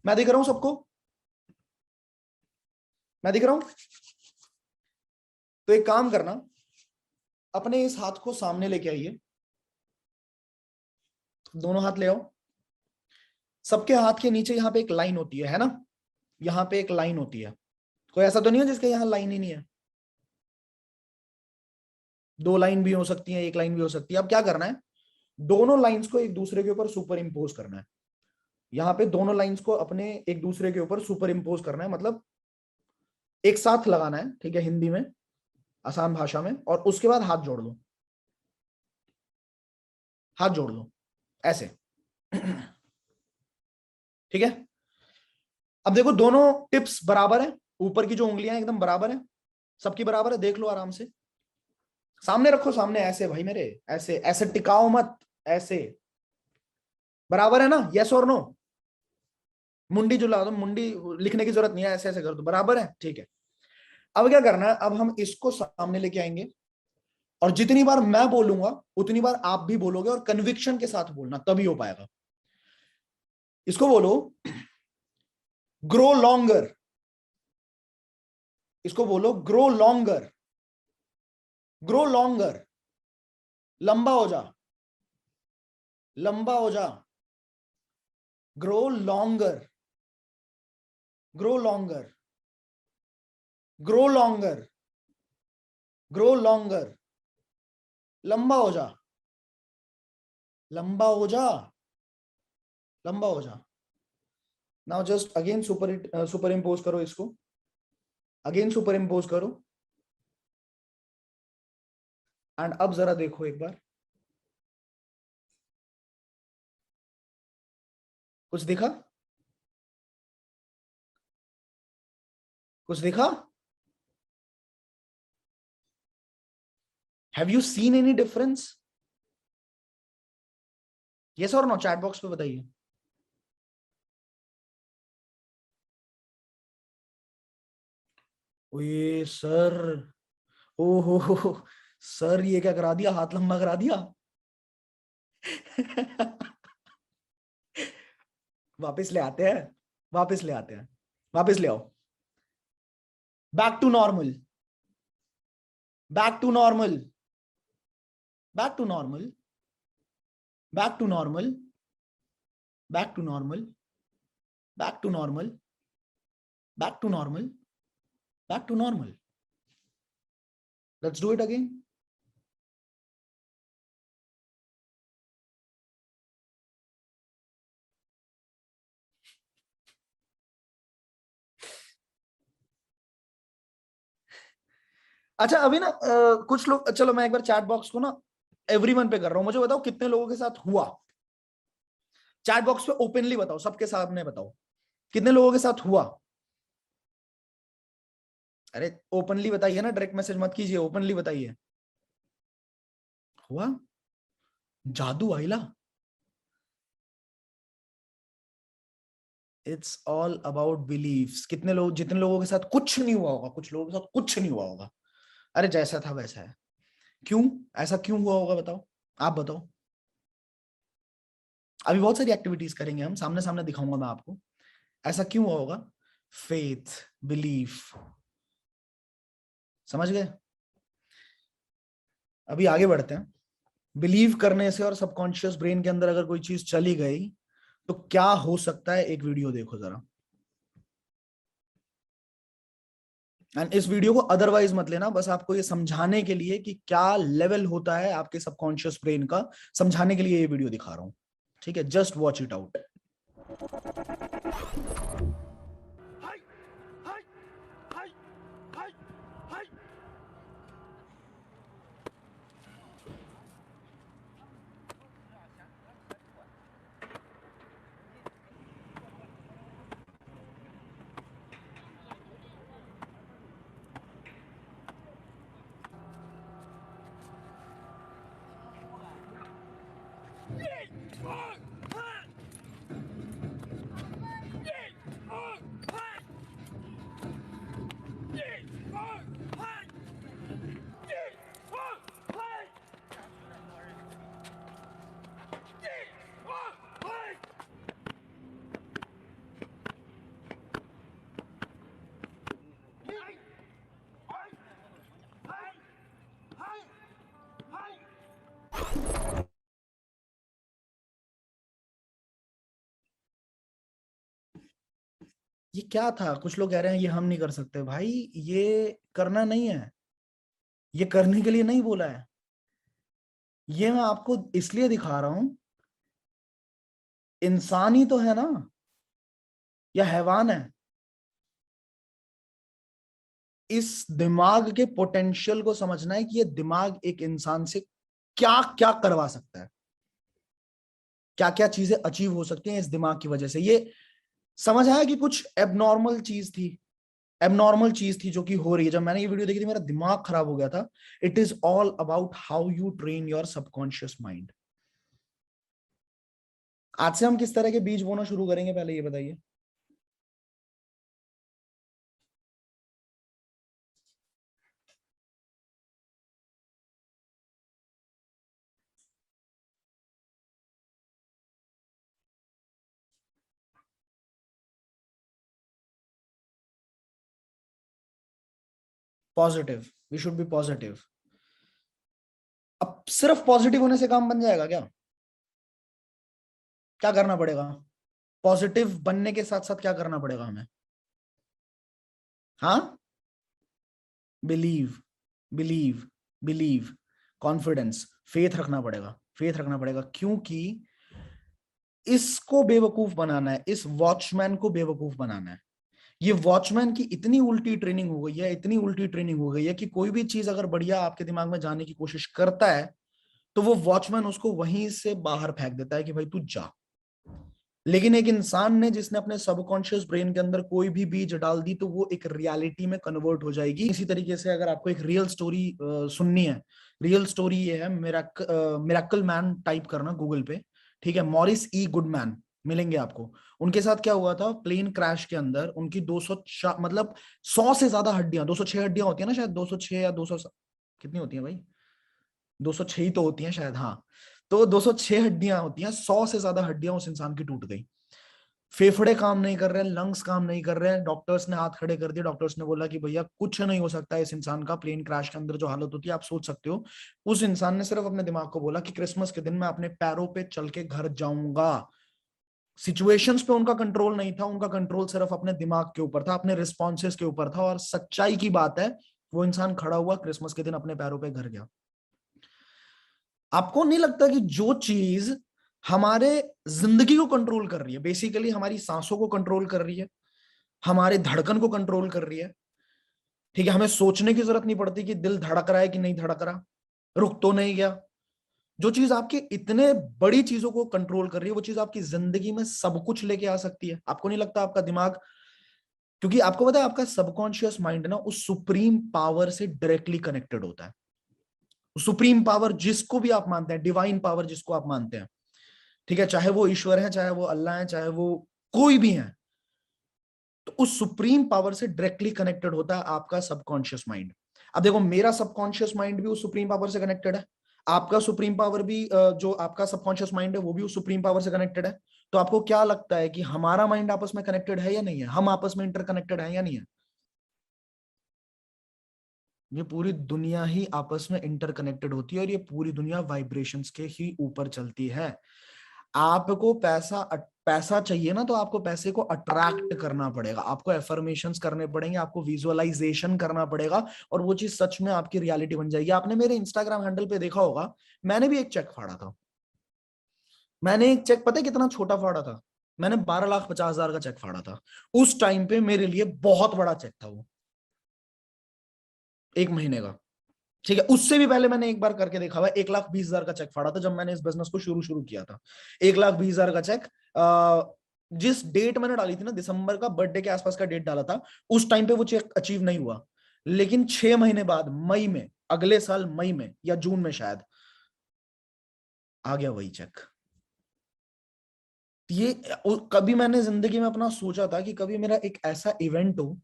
मैं दिख रहा हूं सबको? मैं दिख रहा हूं? तो एक काम करना, अपने इस हाथ को सामने लेके आइए, दोनों हाथ ले आओ। सबके हाथ के नीचे यहाँ पे एक लाइन होती है ना? यहाँ पे एक लाइन होती है। कोई ऐसा तो नहीं है जिसके यहाँ लाइन ही नहीं है? दो लाइन भी हो सकती है, एक लाइन भी हो सकती है। अब क्या करना है, दोनों लाइंस को एक दूसरे के ऊपर सुपर इंपोज करना है। यहाँ पे दोनों लाइंस को अपने एक दूसरे के ऊपर सुपर इंपोज करना है, मतलब एक साथ लगाना है, ठीक है, हिंदी में, आसान भाषा में। और उसके बाद हाथ जोड़ लो, हाथ जोड़ लो ऐसे। ठीक है, अब देखो दोनों टिप्स बराबर है, ऊपर की जो उंगलियां एकदम बराबर है, सबकी बराबर है, देख लो आराम से, सामने रखो, सामने ऐसे भाई मेरे, ऐसे ऐसे टिकाओ मत, ऐसे बराबर है ना, यस और नो? मुंडी झुला दो, मुंडी लिखने की जरूरत नहीं है, ऐसे ऐसे कर दो, बराबर है, ठीक है। अब क्या करना है, अब हम इसको सामने लेके आएंगे और जितनी बार मैं बोलूंगा उतनी बार आप भी बोलोगे और कन्विक्शन के साथ बोलना, तभी हो पाएगा। इसको बोलो ग्रो लॉन्गर, इसको बोलो ग्रो लॉन्गर, ग्रो लॉन्गर, लंबा हो जा, लंबा हो जा, grow longer, grow longer, grow longer, grow longer, लंबा हो जा, लंबा हो जा, लंबा हो जा। Now just again super impose करो इसको, अगेन सुपर इम्पोज करो, एंड अब जरा देखो एक बार, कुछ दिखा? कुछ दिखा? Have you seen any difference? Yes और नो, चैट बॉक्स पे बताइए। ओए सर, ओहो सर, ये क्या करा दिया, हाथ लंबा करा दिया। वापस ले आते हैं, वापस ले आते हैं, वापस ले आओ, back to normal, back to normal, back to normal, back to normal, back to normal, back to normal, back to normal, back to normal. Let's do it again. अच्छा अभी ना कुछ लोग, चलो मैं एक बार चैट बॉक्स को ना एवरीवन पे कर रहा हूं, मुझे बताओ कितने लोगों के साथ हुआ। चैट बॉक्स पे ओपनली बताओ, सबके सामने बताओ कितने लोगों के साथ हुआ। अरे ओपनली बताइए ना, डायरेक्ट मैसेज मत कीजिए, ओपनली बताइए। हुआ? जादू आइला। It's all about beliefs. कितने लोग, जितने लोगों के साथ कुछ नहीं हुआ होगा, कुछ लोगों के साथ कुछ नहीं हुआ होगा, अरे जैसा था वैसा है। क्यों? ऐसा क्यों हुआ होगा बताओ, आप बताओ। अभी बहुत सारी एक्टिविटीज करेंगे हम, सामने सामने दिखाऊंगा मैं आपको, ऐसा क्यों हुआ होगा। फेथ, बिलीफ, समझ गए? अभी आगे बढ़ते हैं। बिलीव करने से और सबकॉन्शियस ब्रेन के अंदर अगर कोई चीज चली गई तो क्या हो सकता है, एक वीडियो देखो जरा। एंड इस वीडियो को अदरवाइज मत लेना, बस आपको ये समझाने के लिए कि क्या लेवल होता है आपके सबकॉन्शियस ब्रेन का, समझाने के लिए ये वीडियो दिखा रहा हूं, ठीक है? Just watch it out. ये क्या था? कुछ लोग कह रहे हैं ये हम नहीं कर सकते, भाई ये करना नहीं है, ये करने के लिए नहीं बोला है, ये मैं आपको इसलिए दिखा रहा हूं, इंसान ही तो है ना, या हैवान है? इस दिमाग के पोटेंशियल को समझना है कि ये दिमाग एक इंसान से क्या क्या करवा सकता है, क्या क्या चीजें अचीव हो सकती हैं इस दिमाग की वजह से। ये समझ आया कि कुछ एबनॉर्मल चीज थी, एबनॉर्मल चीज थी जो कि हो रही है। जब मैंने ये वीडियो देखी थी मेरा दिमाग खराब हो गया था। It is all about how you train your subconscious mind. आज से हम किस तरह के बीज बोना शुरू करेंगे, पहले ये बताइए। Positive, we should be positive. अब सिर्फ पॉजिटिव होने से काम बन जाएगा क्या? क्या करना पड़ेगा? पॉजिटिव बनने के साथ साथ क्या करना पड़ेगा हमें? हाँ, believe, believe, believe, confidence, faith रखना पड़ेगा, फेथ रखना पड़ेगा। क्योंकि इसको बेवकूफ बनाना है, इस वॉचमैन को बेवकूफ बनाना है। ये वॉचमैन की इतनी उल्टी ट्रेनिंग हो गई है, इतनी उल्टी ट्रेनिंग हो गई है कि कोई भी चीज अगर बढ़िया आपके दिमाग में जाने की कोशिश करता है तो वो वॉचमैन उसको वहीं से बाहर फेंक देता है कि भाई तू जा। लेकिन एक इंसान ने जिसने अपने सबकॉन्शियस ब्रेन के अंदर कोई भी बीज डाल दी तो वो एक रियलिटी में कन्वर्ट हो जाएगी। इसी तरीके से अगर आपको एक रियल स्टोरी सुननी है, रियल स्टोरी ये है, मिरेकल मैन टाइप करना गूगल पे, ठीक है, मॉरिस ई गुडमैन मिलेंगे आपको। उनके साथ क्या हुआ था, प्लेन क्रैश के अंदर उनकी 200 मतलब 100 से ज्यादा हड्डियां, 206 हड्डियां होती है ना शायद, 206 या 200, कितनी होती है भाई, 206 ही तो होती हैं शायद, हाँ। तो 206 हड्डियां होती हैं, 100 से ज्यादा हड्डियां उस इंसान की टूट गई। फेफड़े काम नहीं कर रहे हैं, लंग्स काम नहीं कर रहे हैं। डॉक्टर्स ने हाथ खड़े कर दिए, डॉक्टर्स ने बोला कि भैया कुछ नहीं हो सकता है इस इंसान का। प्लेन क्रैश के अंदर जो हालत होती है आप सोच सकते हो। उस इंसान ने सिर्फ अपने दिमाग को बोला कि क्रिसमस के दिन मैं अपने पैरों पे चल के घर जाऊंगा। सिचुएशंस पे उनका कंट्रोल नहीं था, उनका कंट्रोल सिर्फ अपने दिमाग के ऊपर था, अपने रिस्पॉन्सेस के ऊपर था। और सच्चाई की बात है, वो इंसान खड़ा हुआ क्रिसमस के दिन अपने पैरों पे घर गया। आपको नहीं लगता कि जो चीज हमारे जिंदगी को कंट्रोल कर रही है, बेसिकली हमारी सांसों को कंट्रोल कर रही है, हमारे धड़कन को कंट्रोल कर रही है, ठीक है, हमें सोचने की जरूरत नहीं पड़ती कि दिल धड़क रहा है कि नहीं धड़क रहा, रुक तो नहीं गया। जो चीज आपकी इतने बड़ी चीजों को कंट्रोल कर रही है वो चीज आपकी जिंदगी में सब कुछ लेके आ सकती है। आपको नहीं लगता आपका दिमाग, क्योंकि आपको पता है आपका सबकॉन्शियस माइंड ना उस सुप्रीम पावर से डायरेक्टली कनेक्टेड होता है। सुप्रीम पावर जिसको भी आप मानते हैं, डिवाइन पावर जिसको आप मानते हैं, ठीक है, चाहे वो ईश्वर है, चाहे वो अल्लाह है, चाहे वो कोई भी है, तो उस सुप्रीम पावर से डायरेक्टली कनेक्टेड होता है आपका सबकॉन्शियस माइंड। अब देखो, मेरा सबकॉन्शियस माइंड भी उस सुप्रीम पावर से कनेक्टेड है, आपका सुप्रीम पावर भी जो आपका सबकॉन्शियस माइंड है वो भी उस सुप्रीम पावर से कनेक्टेड है। तो आपको क्या लगता है कि हमारा माइंड आपस में कनेक्टेड है या नहीं है, हम आपस में इंटरकनेक्टेड है या नहीं है? ये पूरी दुनिया ही आपस में इंटरकनेक्टेड होती है और ये पूरी दुनिया वाइब्रेशंस के ही ऊपर चलती है। आपको पैसा चाहिए ना, तो आपको पैसे को अट्रैक्ट करना पड़ेगा, आपको एफर्मेशंस करने पड़ेंगे, आपको विजुअलाइजेशन करना पड़ेगा, और वो चीज सच में आपकी रियलिटी बन जाएगी। आपने मेरे इंस्टाग्राम हैंडल पे देखा होगा, मैंने भी एक चेक फाड़ा था। मैंने एक चेक, पता है कितना छोटा फाड़ा था? मैंने 12,50,000 का चेक फाड़ा था। उस टाइम पे मेरे लिए बहुत बड़ा चेक था वो, एक महीने का, ठीक है। उससे भी पहले मैंने एक बार करके देखा हुआ, 1,20,000 का चेक फाड़ा था जब मैंने इस बिजनेस को शुरू शुरू किया था। 1,20,000 का चेक, जिस डेट मैंने डाली थी ना, दिसंबर का बर्थडे के आसपास का डेट डाला था, उस टाइम पे वो चेक अचीव नहीं हुआ। लेकिन 6 महीने बाद, मई में, अगले साल मई में या जून में शायद, आ गया वही चेक। ये कभी मैंने जिंदगी में अपना सोचा था कि कभी मेरा एक ऐसा इवेंट हो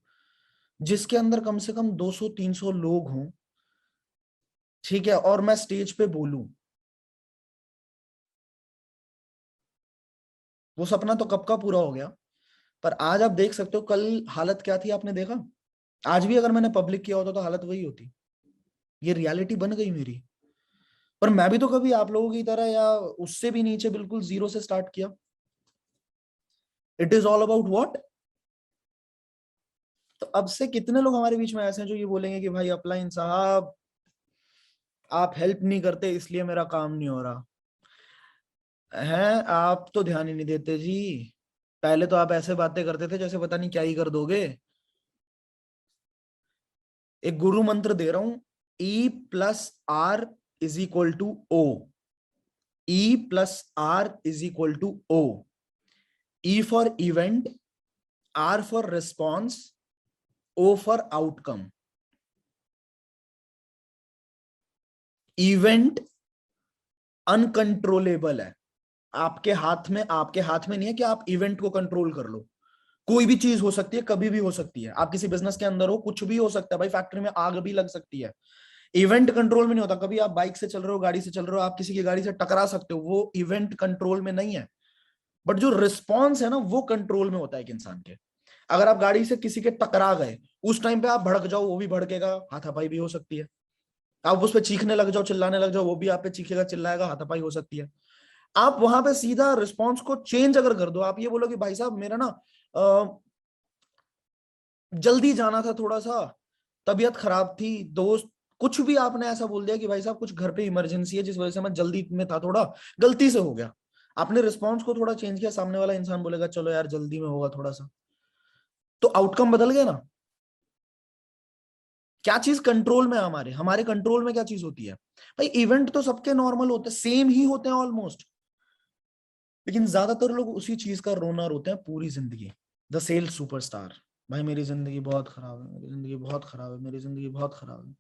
जिसके अंदर कम से कम 200-300 लोग हों, ठीक है, और मैं स्टेज पे बोलूं। वो सपना तो कब का पूरा हो गया। पर आज आप देख सकते हो कल हालत क्या थी, आपने देखा? आज भी अगर मैंने पब्लिक किया होता तो हालत वही होती। ये रियलिटी बन गई मेरी। पर मैं भी तो कभी आप लोगों की तरह या उससे भी नीचे बिल्कुल जीरो से स्टार्ट किया। It is all about what. तो अब से कितने लोग हमारे बीच में ऐसे हैं जो ये बोलेंगे कि भाई अपलाइन साहब, आप हेल्प नहीं करते इसलिए मेरा काम नहीं हो रहा है। आप तो ध्यान ही नहीं देते जी। पहले तो आप ऐसे बातें करते थे जैसे पता नहीं क्या ही कर दोगे। एक गुरु मंत्र दे रहा हूं, E+R = O। E+R = O। E for event, R for response, O for outcome. Event uncontrollable है, आपके हाथ में नहीं है कि आप इवेंट को कंट्रोल कर लो। कोई भी चीज हो सकती है, कभी भी हो सकती है। आप किसी बिजनेस के अंदर हो, कुछ भी हो सकता है भाई, फैक्ट्री में आग भी लग सकती है। इवेंट कंट्रोल में नहीं होता। कभी आप बाइक से चल रहे हो, गाड़ी से चल रहे हो, आप किसी की गाड़ी से टकरा सकते हो, वो इवेंट कंट्रोल में नहीं है। बट जो रिस्पॉन्स है ना, वो कंट्रोल में होता है एक इंसान के। अगर आप गाड़ी से किसी के टकरा गए, उस टाइम पे आप भड़क जाओ, वो भी भड़केगा, हाथापाई भी हो सकती है। आप उस पर चीखने लग जाओ, चिल्लाने लग जाओ, वो भी आप पे चीखेगा, चिल्लाएगा, हाथापाई हो सकती है। आप वहां पे सीधा रिस्पॉन्स को चेंज अगर कर दो, आप ये बोलो कि भाई साहब मेरा ना जल्दी जाना था, थोड़ा सा तबीयत खराब थी, दोस्त, कुछ भी आपने ऐसा बोल दिया कि भाई साहब कुछ घर पे इमरजेंसी है जिस वजह से मैं जल्दी में था, थोड़ा गलती से हो गया, आपने रिस्पॉन्स को थोड़ा चेंज किया, सामने वाला इंसान बोलेगा चलो यार जल्दी में होगा थोड़ा सा, तो आउटकम बदल गया ना। क्या चीज कंट्रोल में है हमारे हमारे कंट्रोल में क्या चीज होती है भाई? इवेंट तो सबके नॉर्मल होते हैं, सेम ही होते हैं ऑलमोस्ट, लेकिन ज्यादातर लोग उसी चीज का रोना रोते हैं पूरी जिंदगी। द सेल्स सुपरस्टार, भाई मेरी जिंदगी बहुत खराब है, मेरी जिंदगी बहुत खराब है, मेरी जिंदगी बहुत खराब है।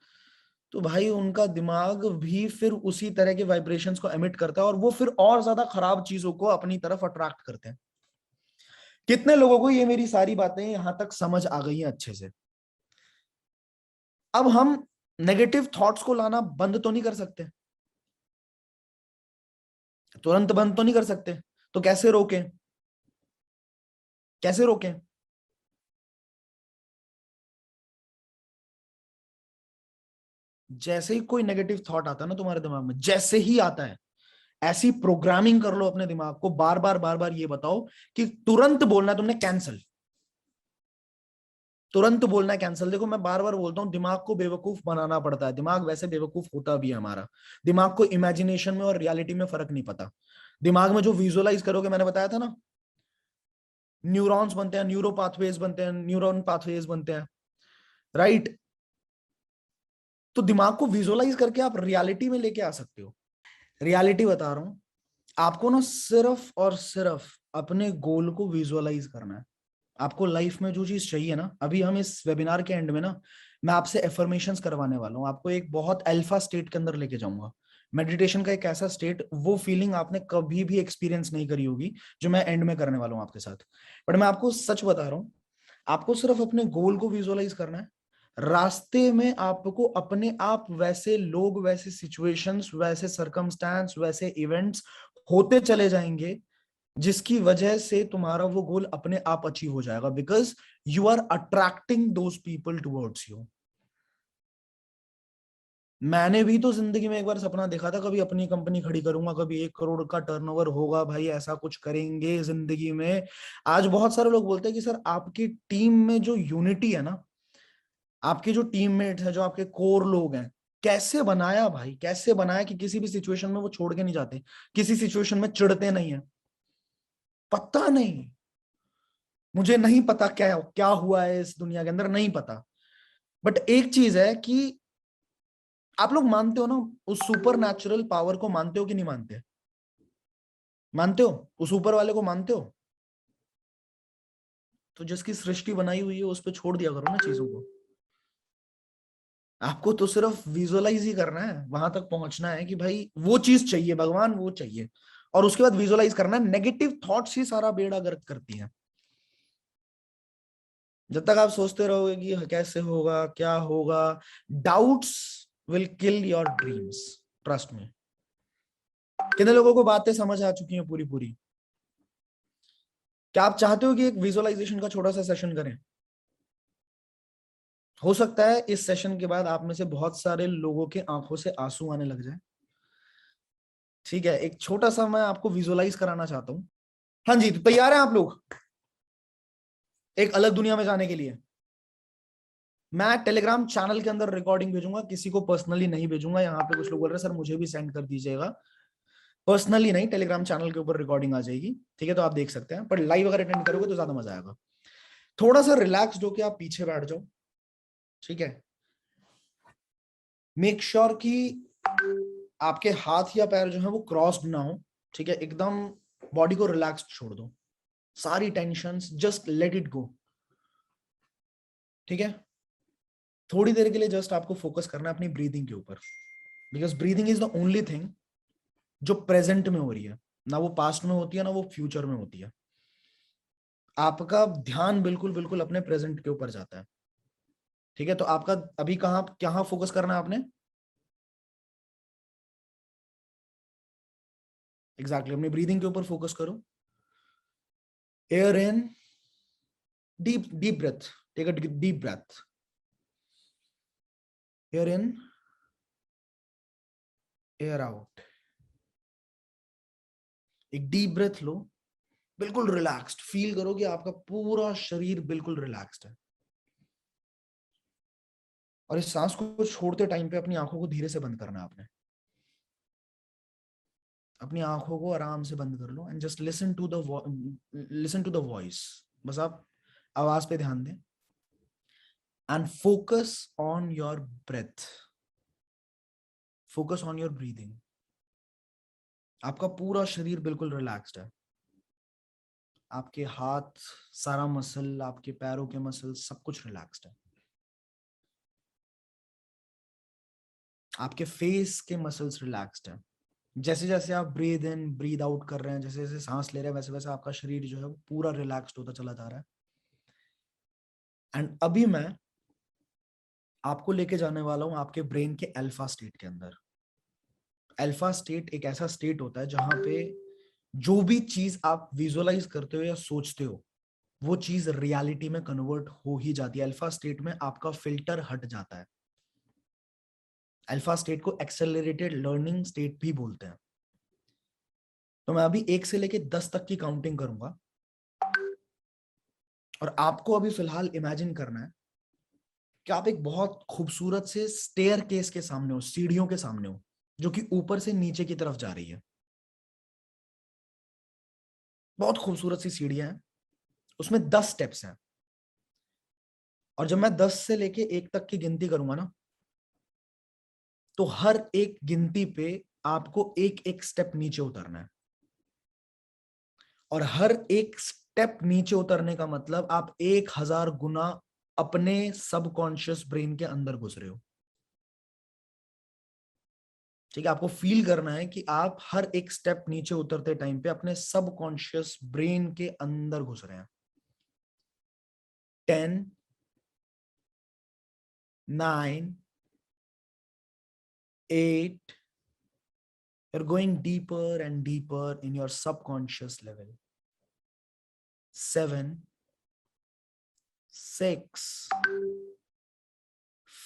तो भाई उनका दिमाग भी फिर उसी तरह के वाइब्रेशंस को एमिट करता है, और वो फिर और ज्यादा खराब चीजों को अपनी तरफ अट्रैक्ट करते हैं। कितने लोगों को ये मेरी सारी बातें यहां तक समझ आ गई हैं अच्छे से? अब हम नेगेटिव थॉट्स को लाना बंद तो नहीं कर सकते, तुरंत बंद तो नहीं कर सकते, तो कैसे रोकें? कैसे रोकें? जैसे ही कोई नेगेटिव थॉट आता है ना तुम्हारे दिमाग में, जैसे ही आता है, ऐसी प्रोग्रामिंग कर लो अपने दिमाग को, बार बार ये बताओ कि तुरंत बोलना है तुमने कैंसल, तुरंत बोलना है कैंसल। देखो मैं बार बार बोलता हूं, दिमाग को बेवकूफ बनाना पड़ता है, दिमाग वैसे बेवकूफ होता भी है हमारा। दिमाग को इमेजिनेशन में और रियलिटी में फर्क नहीं पता। दिमाग में जो विजुअलाइज करोगे, मैंने बताया था ना, न्यूरॉन्स बनते हैं, न्यूरो पाथवेज बनते हैं, न्यूरॉन पाथवेज बनते हैं, राइट? तो दिमाग को विजुअलाइज करके आप रियलिटी में लेके आ सकते हो। रियलिटी बता रहा हूं आपको ना, सिर्फ और सिर्फ अपने गोल को विजुअलाइज करना है। आपको लाइफ में जो चीज चाहिए ना, अभी हम इस वेबिनार के एंड में ना, मैं आपसे एफर्मेशंस करवाने वाला हूँ, आपको एक बहुत अल्फा स्टेट के अंदर लेके जाऊंगा। मेडिटेशन का एक ऐसा स्टेट, वो फीलिंग आपने कभी भी एक्सपीरियंस नहीं करी होगी, जो मैं एंड में करने वाला हूँ आपके साथ। बट मैं आपको सच बता रहा हूँ, आपको सिर्फ अपने गोल को विजुअलाइज करना है। रास्ते में आपको अपने आप वैसे लोग, वैसे सिचुएशंस, वैसे सरकमस्टांस, वैसे इवेंट्स होते चले जाएंगे, जिसकी वजह से तुम्हारा वो गोल अपने आप अचीव हो जाएगा, because you are attracting those people towards you. मैंने भी तो जिंदगी में एक बार सपना देखा था, कभी अपनी कंपनी खड़ी करूंगा, कभी 1 करोड़ का टर्नओवर होगा, भाई ऐसा कुछ करेंगे जिंदगी में। आज बहुत सारे लोग बोलते हैं कि सर आपकी टीम में जो यूनिटी है ना, आपके जो टीममेट्स हैं, जो आपके कोर लोग हैं, कैसे बनाया भाई, कैसे बनाया कि किसी भी सिचुएशन में वो छोड़ के नहीं जाते, किसी सिचुएशन में चिढ़ते नहीं है? पता नहीं, मुझे नहीं पता क्या क्या हुआ है इस दुनिया के अंदर, नहीं पता। बट एक चीज है कि आप लोग मानते हो ना, उस सुपर नेचुरल पावर को मानते हो कि नहीं मानते? मानते हो? उस ऊपर वाले को मानते हो? तो जिसकी सृष्टि बनाई हुई है उस पर छोड़ दिया करो ना चीजों को। आपको तो सिर्फ विजुअलाइज ही करना है, वहां तक पहुंचना है कि भाई वो चीज चाहिए, भगवान वो चाहिए, और उसके बाद विजुअलाइज करना है। नेगेटिव थॉट्स ही सारा बेड़ा गर्क करती हैं। जब तक आप सोचते रहोगे कि कैसे होगा, क्या होगा, doubts will kill your dreams, trust में। कितने लोगों को बातें समझ आ चुकी हैं पूरी पूरी? क्या आप चाहते हो कि एक विजुअलाइजेशन का छोटा सा सेशन करें? हो सकता है इस सेशन के बाद आप में से बहुत सारे लोगों के आंखों से आंसू आने लग जाए। ठीक है, एक छोटा सा मैं आपको विजुअलाइज कराना चाहता हूं। हाँ जी, तो तैयार हैं आप लोग एक अलग दुनिया में जाने के लिए? मैं टेलीग्राम चैनल के अंदर रिकॉर्डिंग भेजूंगा, किसी को पर्सनली नहीं भेजूंगा। यहाँ पे कुछ लोग बोल रहे हैं सर मुझे भी सेंड कर दीजिएगा। पर्सनली नहीं, टेलीग्राम चैनल के ऊपर रिकॉर्डिंग आ जाएगी, ठीक है? तो आप देख सकते हैं, पर लाइव अगर अटेंड करोगे तो ज्यादा मजा आएगा। थोड़ा सा रिलैक्स होके आप पीछे बैठ जाओ, ठीक है? मेक श्योर कि आपके हाथ या पैर जो है वो क्रॉस्ड ना हो, ठीक है? एकदम बॉडी को रिलैक्स छोड़ दो, सारी tension just let it go. ठीक है, थोड़ी देर के लिए जस्ट आपको फोकस करना है अपनी ब्रीदिंग के ऊपर, because breathing is the only thing जो प्रेजेंट में हो रही है, ना वो पास्ट में होती है ना वो फ्यूचर में होती है। आपका ध्यान बिल्कुल बिल्कुल अपने प्रेजेंट के ऊपर जाता है। ठीक है, तो आपका अभी कहाँ कहाँ फोकस करना है आपने? एग्जैक्टली अपनी ब्रीदिंग के ऊपर फोकस करो। Air in, deep deep breath, take a deep breath, air in, air out. एक डीप ब्रेथ लो, बिल्कुल रिलैक्स्ड फील करो कि आपका पूरा शरीर बिल्कुल रिलैक्स्ड है। और इस सांस को छोड़ते टाइम पे अपनी आंखों को धीरे से बंद करना है आपने। अपनी आंखों को आराम से बंद कर लो and just listen to the voice. बस आप आवाज पे ध्यान दें and focus on your breath, focus on your breathing. आपका पूरा शरीर बिल्कुल रिलैक्स्ड है, आपके हाथ, सारा मसल, आपके पैरों के मसल, सब कुछ रिलैक्स्ड है। आपके फेस के मसल्स रिलैक्स्ड है। जैसे जैसे आप ब्रीद इन ब्रीद आउट कर रहे हैं, जैसे जैसे सांस ले रहे हैं, वैसे वैसे आपका शरीर जो है वो पूरा रिलैक्स्ड होता चला जा रहा है। एंड अभी मैं आपको लेके जाने वाला हूं आपके ब्रेन के अल्फा स्टेट के अंदर। अल्फा स्टेट एक ऐसा स्टेट होता है जहां पे जो भी चीज आप विजुअलाइज करते हो या सोचते हो वो चीज रियलिटी में कन्वर्ट हो ही जाती है। अल्फा स्टेट में आपका फिल्टर हट जाता है। अल्फा स्टेट को एक्सेलरेटेड लर्निंग स्टेट भी बोलते हैं। तो मैं अभी 1 से लेके 10 तक की काउंटिंग करूंगा और आपको अभी फिलहाल इमेजिन करना है कि आप एक बहुत खूबसूरत से स्टेयर केस के सामने हो, सीढ़ियों के सामने हो, जो कि ऊपर से नीचे की तरफ जा रही है। बहुत खूबसूरत सी सीढ़ियां हैं, उसमें 10 स्टेप्स हैं। और जब मैं 10 से लेके 1 तक की गिनती करूंगा ना, तो हर एक गिनती पे आपको एक एक स्टेप नीचे उतरना है। और हर एक स्टेप नीचे उतरने का मतलब आप 1000 गुना अपने सबकॉन्शियस ब्रेन के अंदर घुस रहे हो। ठीक है, आपको फील करना है कि आप हर एक स्टेप नीचे उतरते टाइम पे अपने सबकॉन्शियस ब्रेन के अंदर घुस रहे हैं। 10, 9, 8, you're going deeper and deeper in your subconscious level. 7, 6,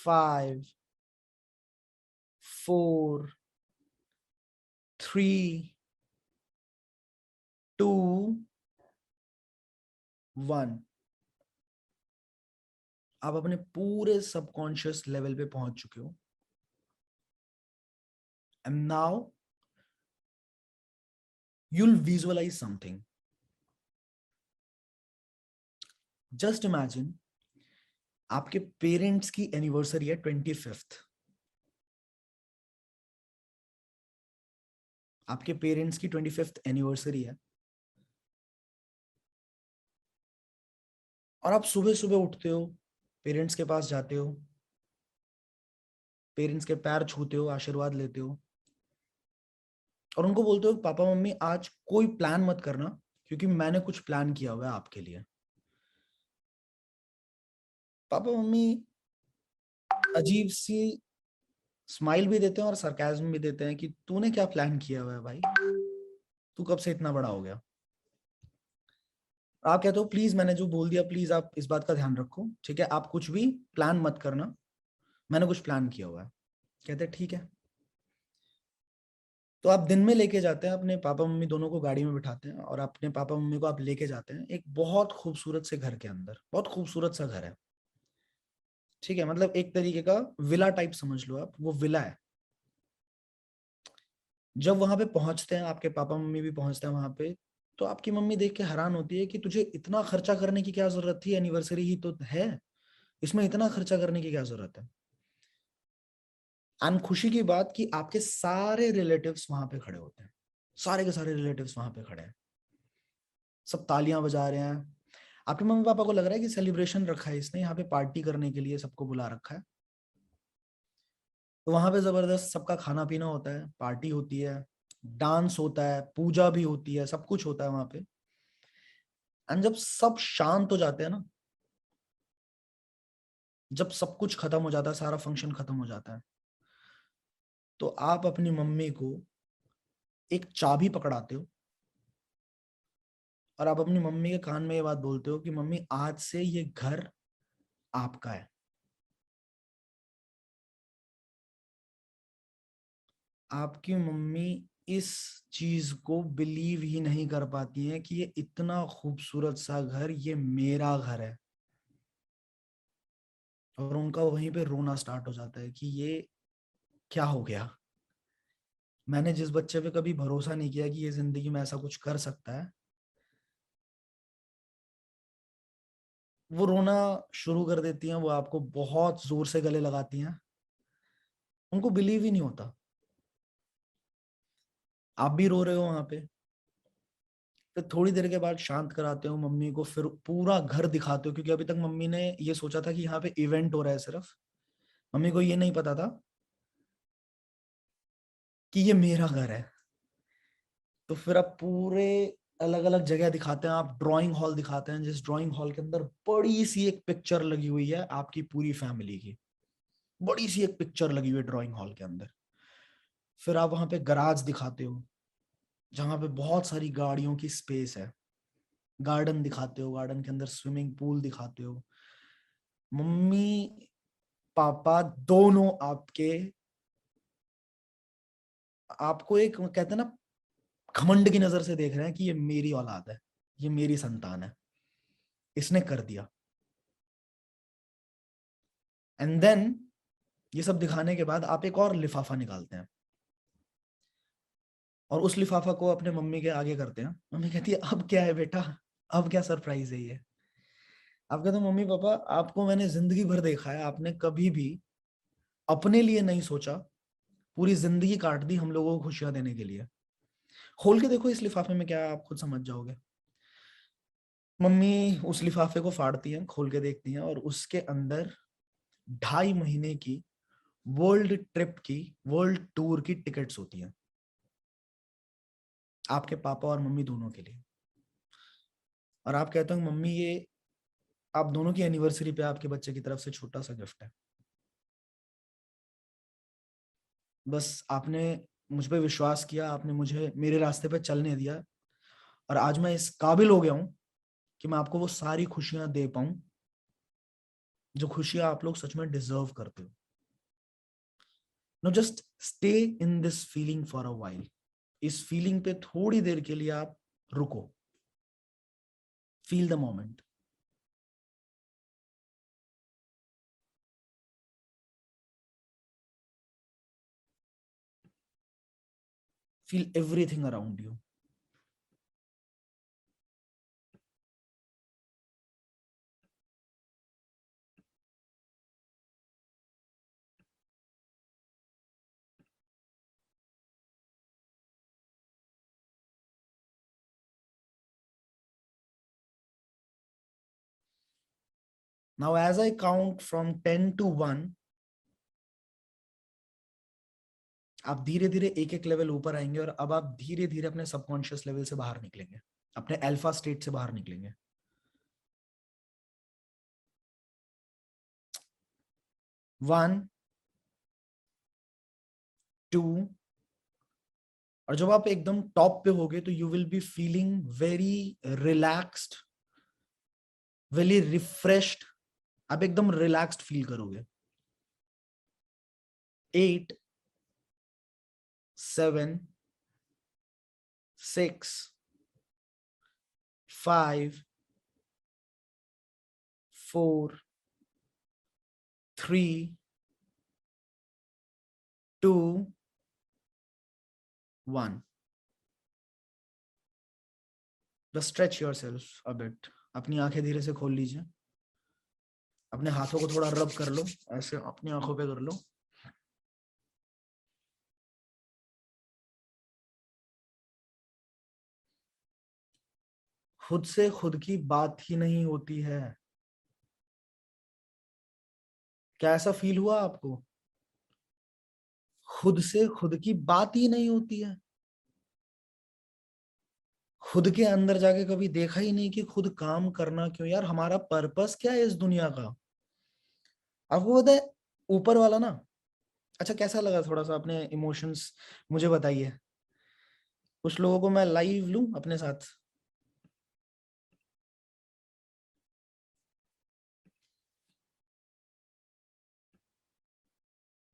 5, 4, 3, 2, 1। आप अपने पूरे सबकॉन्शियस लेवल पे पहुंच चुके हो। And now you'll visualize something. Just imagine आपके पेरेंट्स की एनिवर्सरी है 25th। आपके पेरेंट्स की 25th एनिवर्सरी है और आप सुबह सुबह उठते हो, पेरेंट्स के पास जाते हो, पेरेंट्स के पैर छूते हो, आशीर्वाद लेते हो और उनको बोलते हो पापा मम्मी आज कोई प्लान मत करना क्योंकि मैंने कुछ प्लान किया हुआ है आपके लिए। पापा मम्मी अजीब सी स्माइल भी देते हैं और सरकाज़म भी देते हैं कि तूने क्या प्लान किया हुआ है भाई, तू कब से इतना बड़ा हो गया। आप कहते हो प्लीज मैंने जो बोल दिया प्लीज आप इस बात का ध्यान रखो, ठीक है, आप कुछ भी प्लान मत करना, मैंने कुछ प्लान किया हुआ है। कहते हैं ठीक है। तो आप दिन में लेके जाते हैं अपने पापा मम्मी दोनों को, गाड़ी में बिठाते हैं और अपने पापा मम्मी को आप लेके जाते हैं एक बहुत खूबसूरत से घर के अंदर। बहुत खूबसूरत सा घर है, ठीक है, मतलब एक तरीके का विला टाइप समझ लो आप, वो विला है। जब वहां पे पहुंचते हैं, आपके पापा मम्मी भी पहुंचते हैं वहां पे, तो आपकी मम्मी देख के हैरान होती है कि तुझे इतना खर्चा करने की क्या जरूरत थी, एनिवर्सरी ही तो है, इसमें इतना खर्चा करने की क्या जरूरत है। एंड खुशी की बात कि आपके सारे रिलेटिव्स वहां पे खड़े होते हैं, सारे के सारे रिलेटिव्स वहां पे खड़े हैं, सब तालियां बजा रहे हैं। आपके मम्मी पापा को लग रहा है कि सेलिब्रेशन रखा है इसने, यहाँ पे पार्टी करने के लिए सबको बुला रखा है। तो वहां पे जबरदस्त सबका खाना पीना होता है, पार्टी होती है, डांस होता है, पूजा भी होती है, सब कुछ होता है वहां पे। एंड जब सब शांत हो जाते हैं ना, जब सब कुछ खत्म हो जाता है, सारा फंक्शन खत्म हो जाता है, तो आप अपनी मम्मी को एक चाबी पकड़ाते हो और आप अपनी मम्मी के कान में ये बात बोलते हो कि मम्मी आज से ये घर आपका है। आपकी मम्मी इस चीज को बिलीव ही नहीं कर पाती है कि ये इतना खूबसूरत सा घर, ये मेरा घर है। और उनका वहीं पे रोना स्टार्ट हो जाता है कि ये क्या हो गया, मैंने जिस बच्चे पे कभी भरोसा नहीं किया कि ये जिंदगी में ऐसा कुछ कर सकता है, वो रोना शुरू कर देती हैं। वो आपको बहुत जोर से गले लगाती हैं, उनको बिलीव ही नहीं होता। आप भी रो रहे हो वहां पे। फिर थोड़ी देर के बाद शांत कराते हो मम्मी को, फिर पूरा घर दिखाते हो, क्योंकि अभी तक मम्मी ने ये सोचा था कि यहाँ पे इवेंट हो रहा है सिर्फ। मम्मी को ये नहीं पता था कि ये मेरा घर है। तो फिर आप पूरे अलग अलग जगह दिखाते हैं, आप ड्राइंग हॉल दिखाते हैं, जिस ड्राइंग हॉल के अंदर बड़ी सी एक पिक्चर लगी हुई है आपकी पूरी फैमिली की। बड़ी सी एक पिक्चर लगी हुई है ड्राइंग हॉल के अंदर। फिर आप वहां पे गराज दिखाते हो, जहां पे बहुत सारी गाड़ियों की स्पेस है। गार्डन दिखाते हो, गार्डन के अंदर स्विमिंग पूल दिखाते हो। मम्मी पापा दोनों आपके, आपको एक कहते हैं ना, घमंड की नजर से देख रहे हैं कि ये मेरी औलाद है, ये मेरी संतान है, इसने कर दिया। एंड देन ये सब दिखाने के बाद आप एक और लिफाफा निकालते हैं और उस लिफाफा को अपने मम्मी के आगे करते हैं। मम्मी कहती है अब क्या है बेटा, अब क्या सरप्राइज है ये। आप कहते हो मम्मी पापा आपको मैंने जिंदगी भर देखा है, आपने कभी भी अपने लिए नहीं सोचा, पूरी जिंदगी काट दी हम लोगों को खुशियां देने के लिए। खोल के देखो इस लिफाफे में क्या है, आप खुद समझ जाओगे। मम्मी उस लिफाफे को फाड़ती हैं, खोल के देखती हैं, और उसके अंदर 2.5 महीने की वर्ल्ड ट्रिप की, वर्ल्ड टूर की टिकट्स होती हैं आपके पापा और मम्मी दोनों के लिए। और आप कहते हो मम्मी ये आप दोनों की एनिवर्सरी पे आपके बच्चे की तरफ से छोटा सा गिफ्ट है। बस आपने मुझ पे विश्वास किया, आपने मुझे मेरे रास्ते पे चलने दिया, और आज मैं इस काबिल हो गया हूं कि मैं आपको वो सारी खुशियां दे पाऊं जो खुशियां आप लोग सच में डिजर्व करते हो। No just stay in this feeling for a while. इस फीलिंग पे थोड़ी देर के लिए आप रुको, feel the moment. Feel everything around you. Now as I count from 10 to 1, आप धीरे धीरे एक एक लेवल ऊपर आएंगे, और अब आप धीरे धीरे अपने सबकॉन्शियस लेवल से बाहर निकलेंगे, अपने अल्फा स्टेट से बाहर निकलेंगे। 1, 2, और जब आप एकदम टॉप पे होगे तो you will be feeling very relaxed, very refreshed. आप एकदम रिलैक्स्ड फील करोगे। 8, 7, 6, 5, 4, 3, 2, 1। Just stretch yourself a bit। अपनी आंखें धीरे से खोल लीजिए, अपने हाथों को थोड़ा रब कर लो, ऐसे अपनी आंखों पे कर लो। खुद से खुद की बात ही नहीं होती है। क्या ऐसा फील हुआ आपको? खुद से खुद की बात ही नहीं होती है। खुद के अंदर जाके कभी देखा ही नहीं कि खुद काम करना क्यों? यार हमारा पर्पस क्या है इस दुनिया का? आपको पता है ऊपर वाला ना, अच्छा कैसा लगा थोड़ा सा अपने इमोशंस मुझे बताइए। कुछ लोगों को मैं लाइव लूं अपने साथ।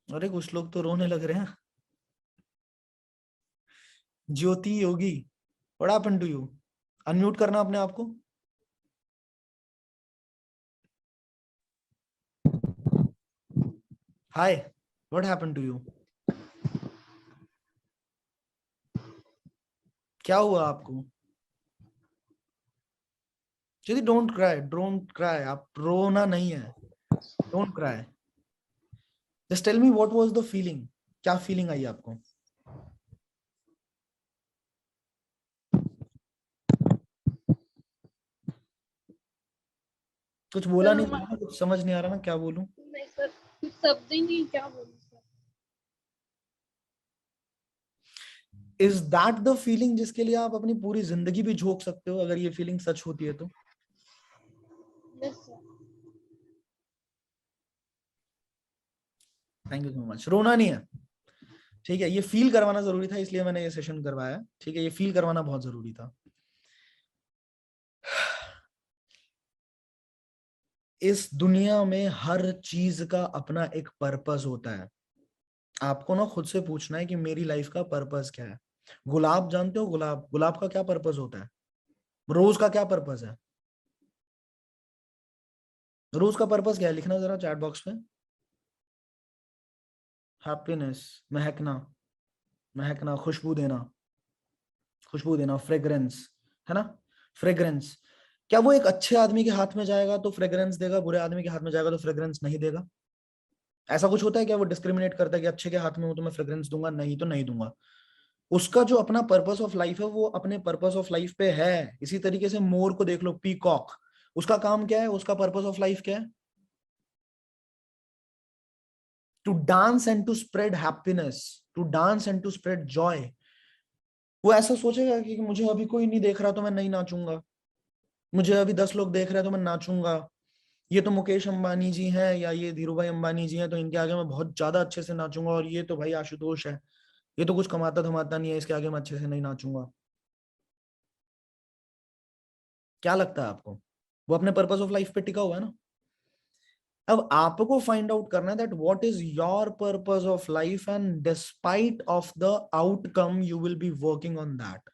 अरे कुछ लोग तो रोने लग रहे हैं। Jyoti Yogi, what happened to you? Unmute करना अपने आप को। Hi, what happened to you? क्या हुआ आपको? यदि डोंट क्राई, डोंट क्राई, आप रोना नहीं है। Don't cry, just tell me what was the feeling. क्या फीलिंग आई आपको? कुछ बोला सर नहीं जा हमारा रहा, कुछ समझ नहीं आ रहा ना क्या बोलूं। नहीं सर, कुछ शब्द ही नहीं, क्या बोलूं sir. Is that the feeling जिसके लिए आप अपनी पूरी जिंदगी भी झोंक सकते हो, अगर ये फीलिंग सच होती है तो? Yes sir. Thank you so much. रोना नहीं है, ठीक है? ये फील करवाना जरूरी था, इसलिए मैंने ये सेशन करवाया, ठीक है? ये फील करवाना बहुत जरूरी था। इस दुनिया में हर चीज का अपना एक पर्पस होता है। आपको ना खुद से पूछना है कि मेरी लाइफ का पर्पस क्या है। गुलाब जानते हो? गुलाब, गुलाब का क्या पर्पस होता है? रोज का क्या पर्पस है? रोज का पर्पस क्या है? लिखना जरा चैट बॉक्स में। हैप्पीनेस, महकना, महकना, खुशबू देना, खुशबू देना, फ्रेग्रेंस, है ना? फ्रेग्रेंस। क्या वो एक अच्छे आदमी के हाथ में जाएगा तो फ्रेग्रेंस देगा, बुरे आदमी के हाथ में जाएगा तो फ्रेग्रेंस नहीं देगा? ऐसा कुछ होता है क्या? वो डिस्क्रिमिनेट करता है कि अच्छे के हाथ में हो तो मैं फ्रेग्रेंस दूंगा, नहीं तो नहीं दूंगा? उसका जो अपना पर्पस ऑफ लाइफ है वो अपने पर्पस ऑफ लाइफ पे है। इसी तरीके से मोर को देख लो, पीकॉक, उसका काम क्या है? उसका पर्पस ऑफ लाइफ क्या है? To dance and to spread happiness, to dance and to spread joy. वो ऐसा सोचेगा कि मुझे अभी कोई नहीं देख रहा तो मैं नहीं नाचूंगा, मुझे अभी 10 लोग देख रहे हैं तो मैं नाचूंगा, ये तो मुकेश अंबानी जी हैं या ये धीरू भाई अंबानी जी हैं तो इनके आगे मैं बहुत ज्यादा अच्छे से नाचूंगा, और ये तो भाई आशुतोष है, ये तो कुछ कमाता धमाता नहीं है, इसके आगे मैं अच्छे से नहीं नाचूंगा? क्या लगता है आपको? वो अपने पर्पस ऑफ लाइफ पे टिका हुआ है ना? अब आपको फाइंड आउट करना है that what is your purpose of life, and despite of the outcome you will be working on that.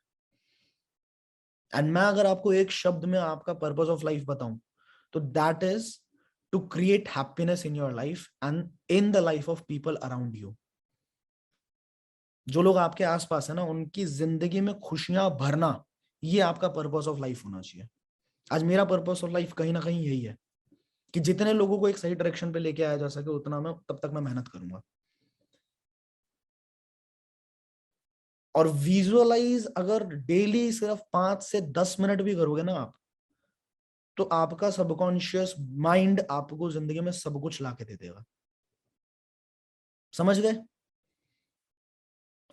And मैं अगर आपको एक शब्द में आपका पर्पस ऑफ लाइफ बताऊं तो that is to create happiness in your life and in the life of people around you. जो लोग आपके आसपास है ना, उनकी जिंदगी में खुशियां भरना, ये आपका पर्पस ऑफ लाइफ होना चाहिए। आज मेरा पर्पस ऑफ लाइफ कहीं ना कहीं यही है कि जितने लोगों को एक सही डायरेक्शन पे लेके आया जा सके उतना मैं तब तक मैं मेहनत करूंगा। और विजुअलाइज अगर डेली सिर्फ 5 से 10 मिनट भी करोगे ना आप, तो आपका सबकॉन्शियस माइंड आपको जिंदगी में सब कुछ ला के दे देगा। समझ गए?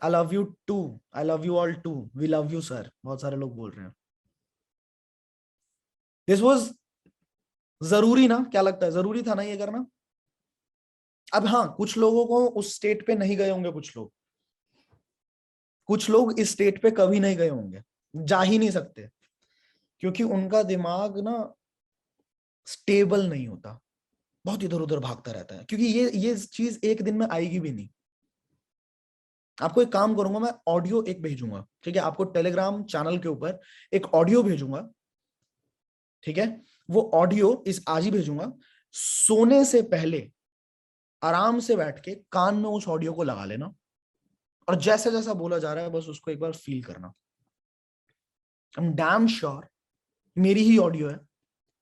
I love you too, I love you all too, we love you sir, बहुत सारे लोग बोल रहे हैं। दिस वॉज जरूरी ना? क्या लगता है, जरूरी था ना ये करना? अब हाँ, कुछ लोगों को उस स्टेट पे नहीं गए होंगे, कुछ लोग इस स्टेट पे कभी नहीं गए होंगे, जा ही नहीं सकते, क्योंकि उनका दिमाग ना स्टेबल नहीं होता, बहुत इधर उधर भागता रहता है, क्योंकि ये चीज एक दिन में आएगी भी नहीं। आपको एक काम करूंगा, मैं ऑडियो एक भेजूंगा, ठीक है? आपको टेलीग्राम चैनल के ऊपर एक ऑडियो भेजूंगा, ठीक है? वो ऑडियो इस आज ही भेजूंगा। सोने से पहले आराम से बैठ के कान में उस ऑडियो को लगा लेना, और जैसा जैसा बोला जा रहा है बस उसको एक बार फील करना। आई एम डैम श्योर मेरी ही ऑडियो है,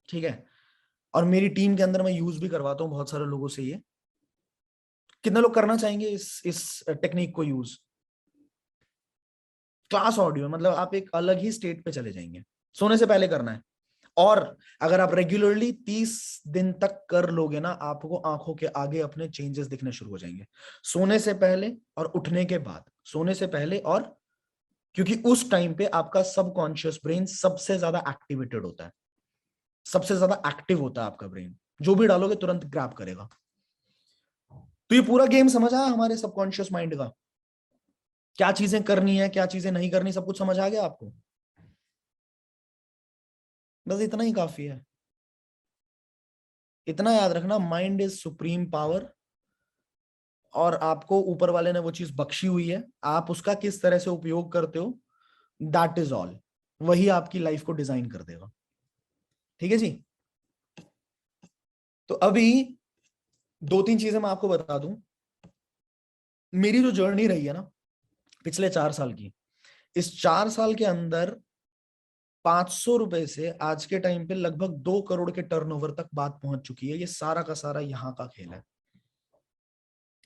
ठीक है? और मेरी टीम के अंदर मैं यूज भी करवाता हूँ बहुत सारे लोगों से ये। कितने लोग करना चाहेंगे इस टेक्निक को यूज? क्लास ऑडियो, मतलब आप एक अलग ही स्टेट पे चले जाएंगे, सोने से पहले करना है। और अगर आप रेगुलरली 30 दिन तक कर लोगे ना, आपको आंखों के आगे अपने चेंजेस दिखने शुरू हो जाएंगे। सोने से पहले और उठने के बाद, सोने से पहले और, क्योंकि उस टाइम पे आपका सबकॉन्शियस ब्रेन सबसे ज्यादा एक्टिवेटेड होता है, सबसे ज्यादा एक्टिव होता है आपका ब्रेन। जो भी डालोगे तुरंत ग्रैब करेगा। तो ये पूरा गेम समझ आया हमारे सबकॉन्शियस माइंड का, क्या चीजें करनी है क्या चीजें नहीं करनी, सब कुछ समझ आ गया आपको? बस इतना ही काफी है। इतना याद रखना, माइंड इज सुप्रीम पावर, और आपको ऊपर वाले ने वो चीज बख्शी हुई है, आप उसका किस तरह से उपयोग करते हो, दैट इज ऑल। वही आपकी लाइफ को डिजाइन कर देगा। ठीक है जी। तो अभी दो तीन चीजें मैं आपको बता दूं। मेरी जो जर्नी रही है ना पिछले 4 साल की, इस 4 साल के अंदर 500 रुपए से आज के टाइम पे लगभग 2 करोड़ के टर्नओवर तक बात पहुंच चुकी है। ये सारा का सारा यहाँ का खेल है।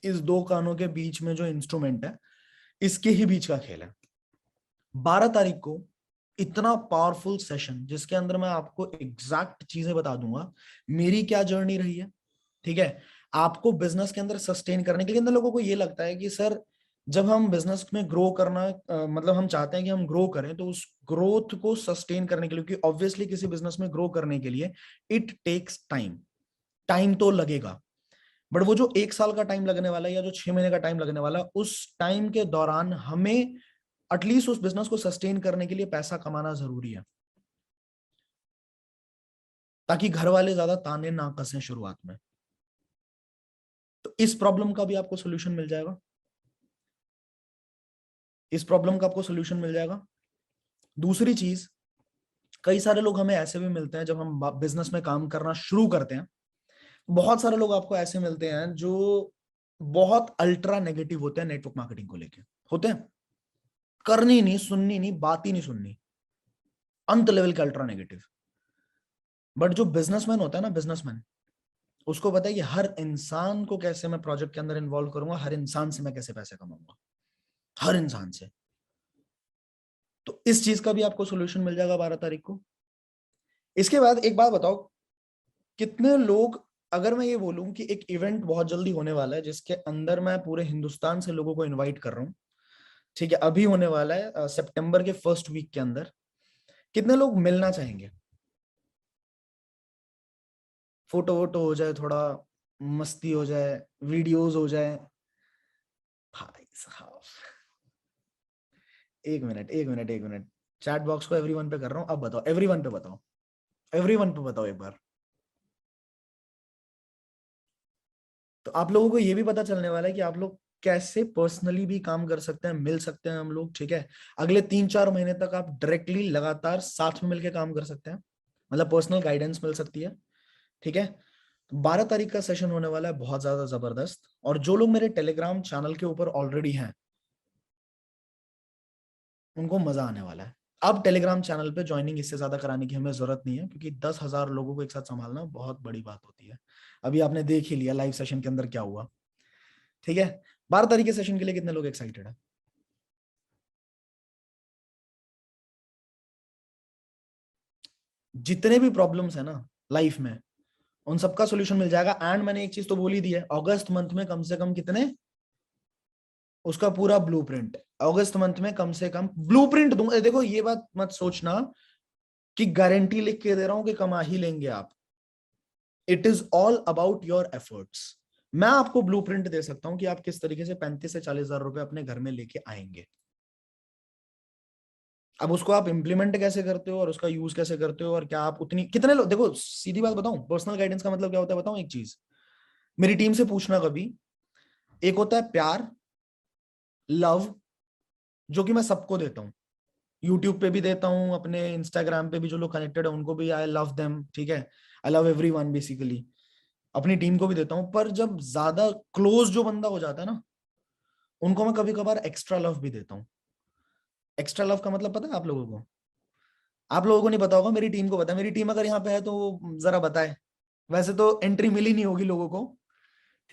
इस दो कानों के बीच में जो इंस्ट्रूमेंट है, इसके ही बीच का खेल है। 12 तारीख को इतना पावरफुल सेशन, जिसके अंदर मैं आपको एग्जैक्ट चीजें बता दूंगा, मेरी क्या जर्नी रही है। ठीक है। आपको बिजनेस के अंदर सस्टेन करने के लिए, अंदर लोगों को ये लगता है कि सर जब हम बिजनेस में ग्रो करना, मतलब हम चाहते हैं कि हम ग्रो करें, तो उस ग्रोथ को सस्टेन करने के लिए, क्योंकि ऑब्वियसली किसी बिजनेस में ग्रो करने के लिए इट टेक्स टाइम, टाइम तो लगेगा। बट वो जो 1 साल का टाइम लगने वाला है या जो 6 महीने का टाइम लगने वाला है, उस टाइम के दौरान हमें एटलीस्ट उस बिजनेस को सस्टेन करने के लिए पैसा कमाना जरूरी है, ताकि घर वाले ज्यादा ताने ना कसें शुरुआत में। तो इस प्रॉब्लम का भी आपको सोल्यूशन मिल जाएगा, इस प्रॉब्लम का आपको सोल्यूशन मिल जाएगा। दूसरी चीज, कई सारे लोग हमें ऐसे भी मिलते हैं, जब हम बिजनेस में काम करना शुरू करते हैं, बहुत सारे लोग आपको ऐसे मिलते हैं जो बहुत अल्ट्रा नेगेटिव होते हैं नेटवर्क मार्केटिंग को लेके। होते हैं, करनी नहीं, सुननी नहीं, बात ही नहीं सुननी, अंत लेवल का अल्ट्रा नेगेटिव। बट जो बिजनेसमैन होता है ना, बिजनेसमैन, उसको पता है कि हर इंसान को कैसे मैं प्रोजेक्ट के अंदर इन्वॉल्व करूंगा, हर इंसान से मैं कैसे पैसे कमाऊंगा, हर इंसान से। तो इस चीज का भी आपको सोल्यूशन मिल जाएगा 12 तारीख को। इसके बाद एक बात बताओ, कितने लोग, अगर मैं ये बोलूं कि एक इवेंट बहुत जल्दी होने वाला है जिसके अंदर मैं पूरे हिंदुस्तान से लोगों को इनवाइट कर रहा हूं, ठीक है, अभी होने वाला है सितंबर के फर्स्ट वीक के अंदर, कितने लोग मिलना चाहेंगे? फोटो वोटो हो जाए, थोड़ा मस्ती हो जाए, वीडियोस हो जाए। भाई साहब, एक मिनट एक मिनट एक मिनट, चैट बॉक्स को एवरीवन पे कर रहा हूं, अब बताओ, एवरीवन पे बताओ, एवरीवन पे बताओ एक बार। तो आप लोगों को ये भी पता चलने वाला है कि आप लोग कैसे पर्सनली भी काम कर सकते हैं, मिल सकते हैं हम लोग। ठीक है, अगले 3-4 महीने तक आप डायरेक्टली लगातार साथ में मिलकर काम कर सकते हैं, मतलब पर्सनल गाइडेंस मिल सकती है। ठीक है। 12 तारीख का सेशन होने वाला है बहुत ज्यादा जबरदस्त, और जो लोग मेरे टेलीग्राम चैनल के ऊपर ऑलरेडी हैं, उनको मजा आने वाला है। अब टेलीग्राम चैनल पे ज्वाइनिंग इससे ज्यादा कराने की हमें जरूरत नहीं है, क्योंकि 10,000 लोगों को एक साथ संभालना बहुत बड़ी बात होती है। अभी आपने देख ही लिया लाइव सेशन के अंदर क्या हुआ। ठीक है। 12 तारीख के सेशन के लिए कितने लोग एक्साइटेड है? जितने भी प्रॉब्लम्स है ना लाइफ में, उन सबका सोल्यूशन मिल जाएगा। एंड मैंने एक चीज तो बोल ही दी है, अगस्त मंथ में कम से कम कितने, उसका पूरा ब्लूप्रिंट, अगस्त मंथ में कम से कम ब्लूप्रिंट दूंगा। देखो ये बात मत सोचना कि गारंटी लिख के दे रहा हूं कि कमा ही लेंगे आप। It is all about your efforts. मैं आपको ब्लूप्रिंट दे सकता हूं कि आप किस तरीके से 35 से 40 हजार रुपए अपने घर में लेके आएंगे। अब उसको आप इंप्लीमेंट कैसे करते हो और उसका यूज कैसे करते हो, और क्या आप उतनी, कितने लोग, देखो सीधी बात बताऊं, पर्सनल गाइडेंस का मतलब क्या होता है बताऊं एक चीज, मेरी टीम से पूछना कभी। एक होता है प्यार, लव, जो कि मैं सबको देता हूँ, यूट्यूब पे भी देता हूँ, अपने इंस्टाग्राम पे भी जो लोग कनेक्टेड है उनको भी, आई लव देम। ठीक है, आई लव एवरीवन बेसिकली, अपनी टीम को भी देता हूँ। पर जब ज्यादा क्लोज जो बंदा हो जाता है ना, उनको मैं कभी कभार एक्स्ट्रा लव भी देता हूँ। एक्स्ट्रा लव का मतलब पता है आप लोगों को? आप लोगों को नहीं पता होगा, मेरी टीम को पता है। मेरी टीम अगर यहाँ पे है तो वो जरा बताए। वैसे तो एंट्री मिली नहीं होगी लोगों को,